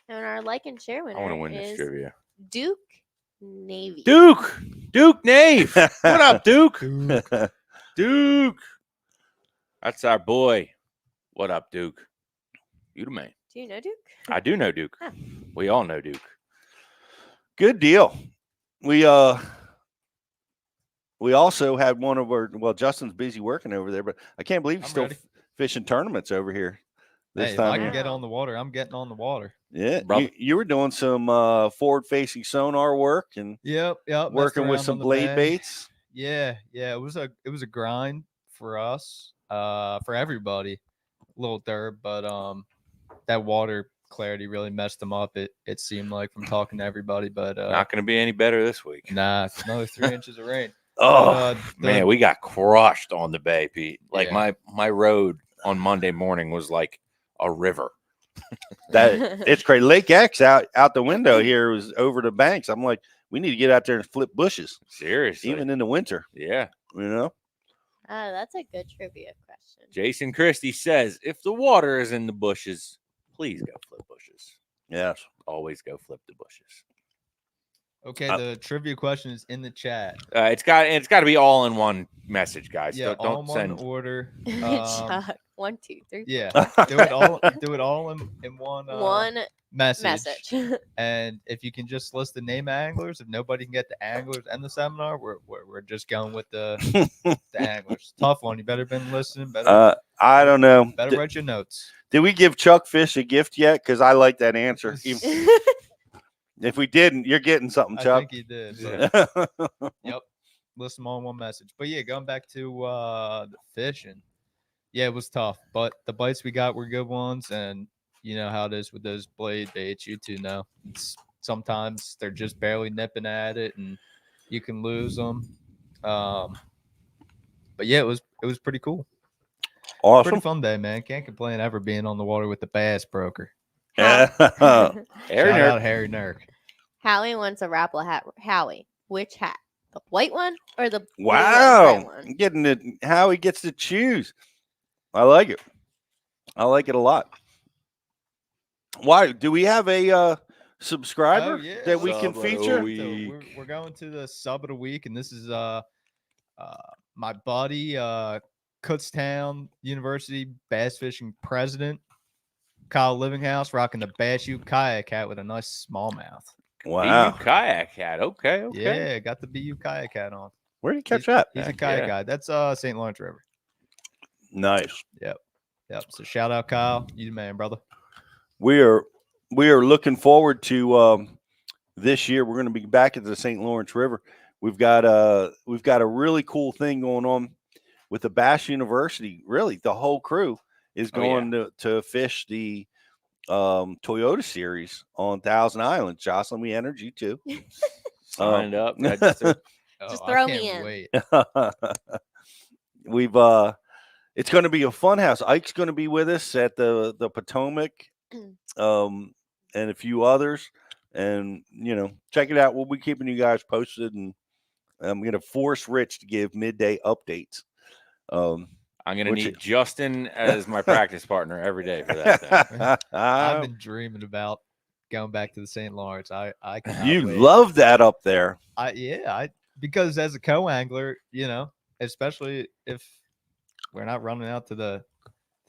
And our like and share winner I want to win this is trivia. Duke Navy. Duke Nave. What up, Duke? Duke. That's our boy. What up, Duke? You the man. Do you know Duke? I do know Duke. Huh. We all know Duke. Good deal. We we also had one of our. Well, Justin's busy working over there, but I can't believe he's I'm still ready. fishing tournaments over here this Hey, if time. I of can year. get on the water, I'm getting on the water. Yeah, Brother. you were doing some forward-facing sonar work and Yep. working with messed some around on the blade bag. baits. Yeah. It was a grind for us, for everybody. A little dirt, but that water clarity really messed them up. It seemed like from talking to everybody, but Not going to be any better this week. nah, it's another 3 inches of rain. Oh, Man, we got crushed on the bay, Pete. Like Yeah. my road on Monday morning was like a river. That it's crazy. Lake X out the window here was over the banks. I'm like, we need to get out there and flip bushes. Seriously. Even in the winter. Yeah. You know? That's a good trivia question. Jason Christie says, if the water is in the bushes, please go flip bushes. Yes. Always go flip the bushes. Okay, the trivia question is in the chat. It's got to be all in one message, guys. Yeah, all Don't in one send order. Chuck, 1, 2, 3. Yeah, 4. do it all in one One message. And if you can just list the name of anglers, if nobody can get the anglers and the seminar, we're just going with the anglers. Tough one. You better been listening. Better. I don't know. Better write your notes. Did we give Chuck Fish a gift yet? Because I like that answer. If we didn't, you're getting something, Chuck. I think you did. Yep. List them all in one message. But yeah, going back to the fishing. Yeah, it was tough, but the bites we got were good ones, and you know how it is with those blade baits. You two know. Sometimes they're just barely nipping at it, and you can lose them. But yeah, it was pretty cool. Awesome. Pretty fun day, man. Can't complain ever being on the water with the bass broker. Shout out Harry Nurk. Howie wants a Rapple hat. Howie, which hat? The white one or the blue Wow. and gray one? Getting it how he gets to choose. I like it. I like it a lot. Why do we have a subscriber that we can feature? We're going to the sub of the week, and this is my buddy Kutztown University bass fishing president Kyle Livinghouse, rocking the Bass U kayak hat with a nice smallmouth. Wow. BU kayak hat. Okay. Yeah, got the BU kayak hat on. Where did you catch that? He's a Heck kayak yeah. guy. That's St. Lawrence River. Nice. Yep. So shout out Kyle, you the man, brother. We are looking forward to this year. We're going to be back at the St. Lawrence River. We've got a really cool thing going on with the Bass University. Really, the whole crew is going to fish the Toyota Series on Thousand Islands. Jocelyn, we entered you too. Signed up. Just throw me in. Wait. We've it's going to be a fun house. Ike's going to be with us at the Potomac, and a few others. And check it out. We'll be keeping you guys posted, and I'm going to force Rich to give midday updates. I'm going to need Justin as my practice partner every day for that thing. I've been dreaming about going back to the St. Lawrence. I you love that up there. Because as a co-angler, especially if we're not running out to the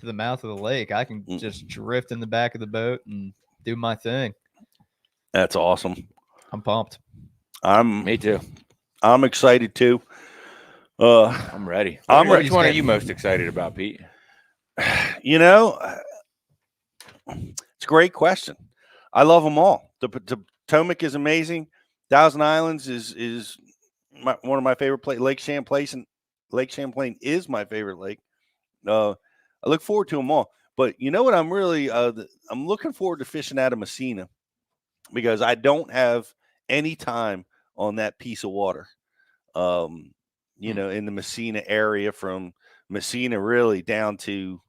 mouth of the lake, I can just drift in the back of the boat and do my thing. That's awesome. I'm pumped. Me too. I'm excited too. I'm ready. Which one are you most excited about, Pete? It's a great question. I love them all. The Potomac is amazing. Thousand Islands is one of my favorite places. Lake Champlain is my favorite lake. I look forward to them all. But you know what? I'm really I'm looking forward to fishing out of Messina because I don't have any time on that piece of water. In the Messina area, from Messina really down to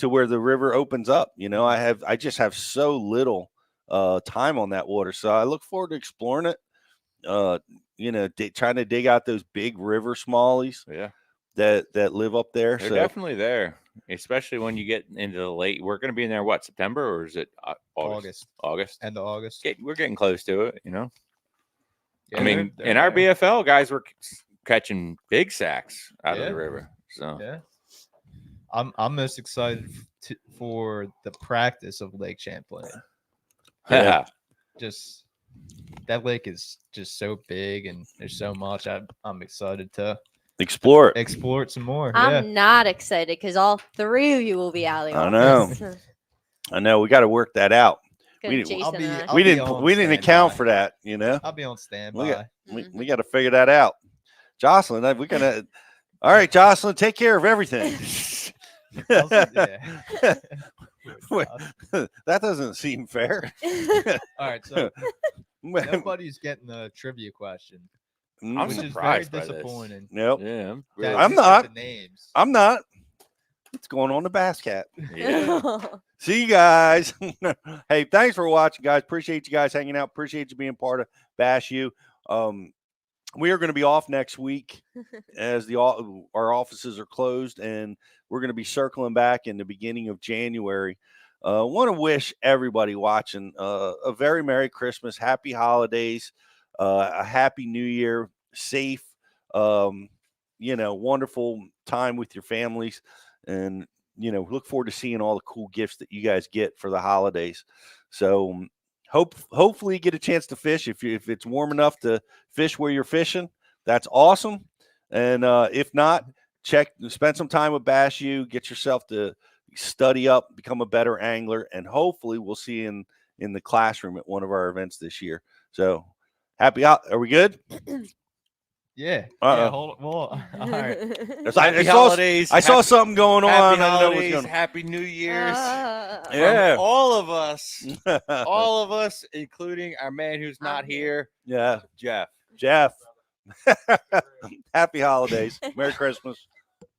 where the river opens up. I just have so little time on that water. So I look forward to exploring it. Trying to dig out those big river smallies. Yeah. That live up there. They're definitely there, especially when you get into the late. We're going to be in there, September, or is it August? August. End of August. We're getting close to it, Yeah, I mean, they're in our there. BFL, guys were catching big sacks out of the river. So yeah, I'm most excited for the practice of Lake Champlain. Yeah. Just that lake is just so big and there's so much. I'm excited to explore it some more. I'm not excited because all 3 of you will be out of the I know. office. I know. We got to work that out. Gonna We, Jason and I. we didn't account for that, you know. I'll be on standby. We got to figure that out. Jocelyn, we're gonna. All right, Jocelyn, take care of everything. That doesn't seem fair. All right, so nobody's getting the trivia question. I'm which surprised is by very disappointing. Nope. Yeah, I'm not. Names. I'm not. What's going on in the Bass Cat? Yeah. See you guys. Hey, thanks for watching, guys. Appreciate you guys hanging out. Appreciate you being part of Bash U. We are going to be off next week as our offices are closed, and we're going to be circling back in the beginning of January. Want to wish everybody watching a very Merry Christmas, Happy Holidays, a Happy New Year, safe, wonderful time with your families, and look forward to seeing all the cool gifts that you guys get for the holidays. So hopefully you get a chance to fish if it's warm enough to fish where you're fishing. That's awesome. And if not, spend some time with Bash U, get yourself to study up, become a better angler, and hopefully we'll see you in the classroom at one of our events this year. So are we good? Yeah. Uh-oh. Yeah, hold on. Well, all right. Happy holidays. I saw something going on. Happy I didn't know what was holidays. going on. Happy New Year's. Yeah. From all of us, including our man who's not here. Yeah. Jeff. Happy holidays. Merry Christmas.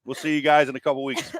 We'll see you guys in a couple weeks.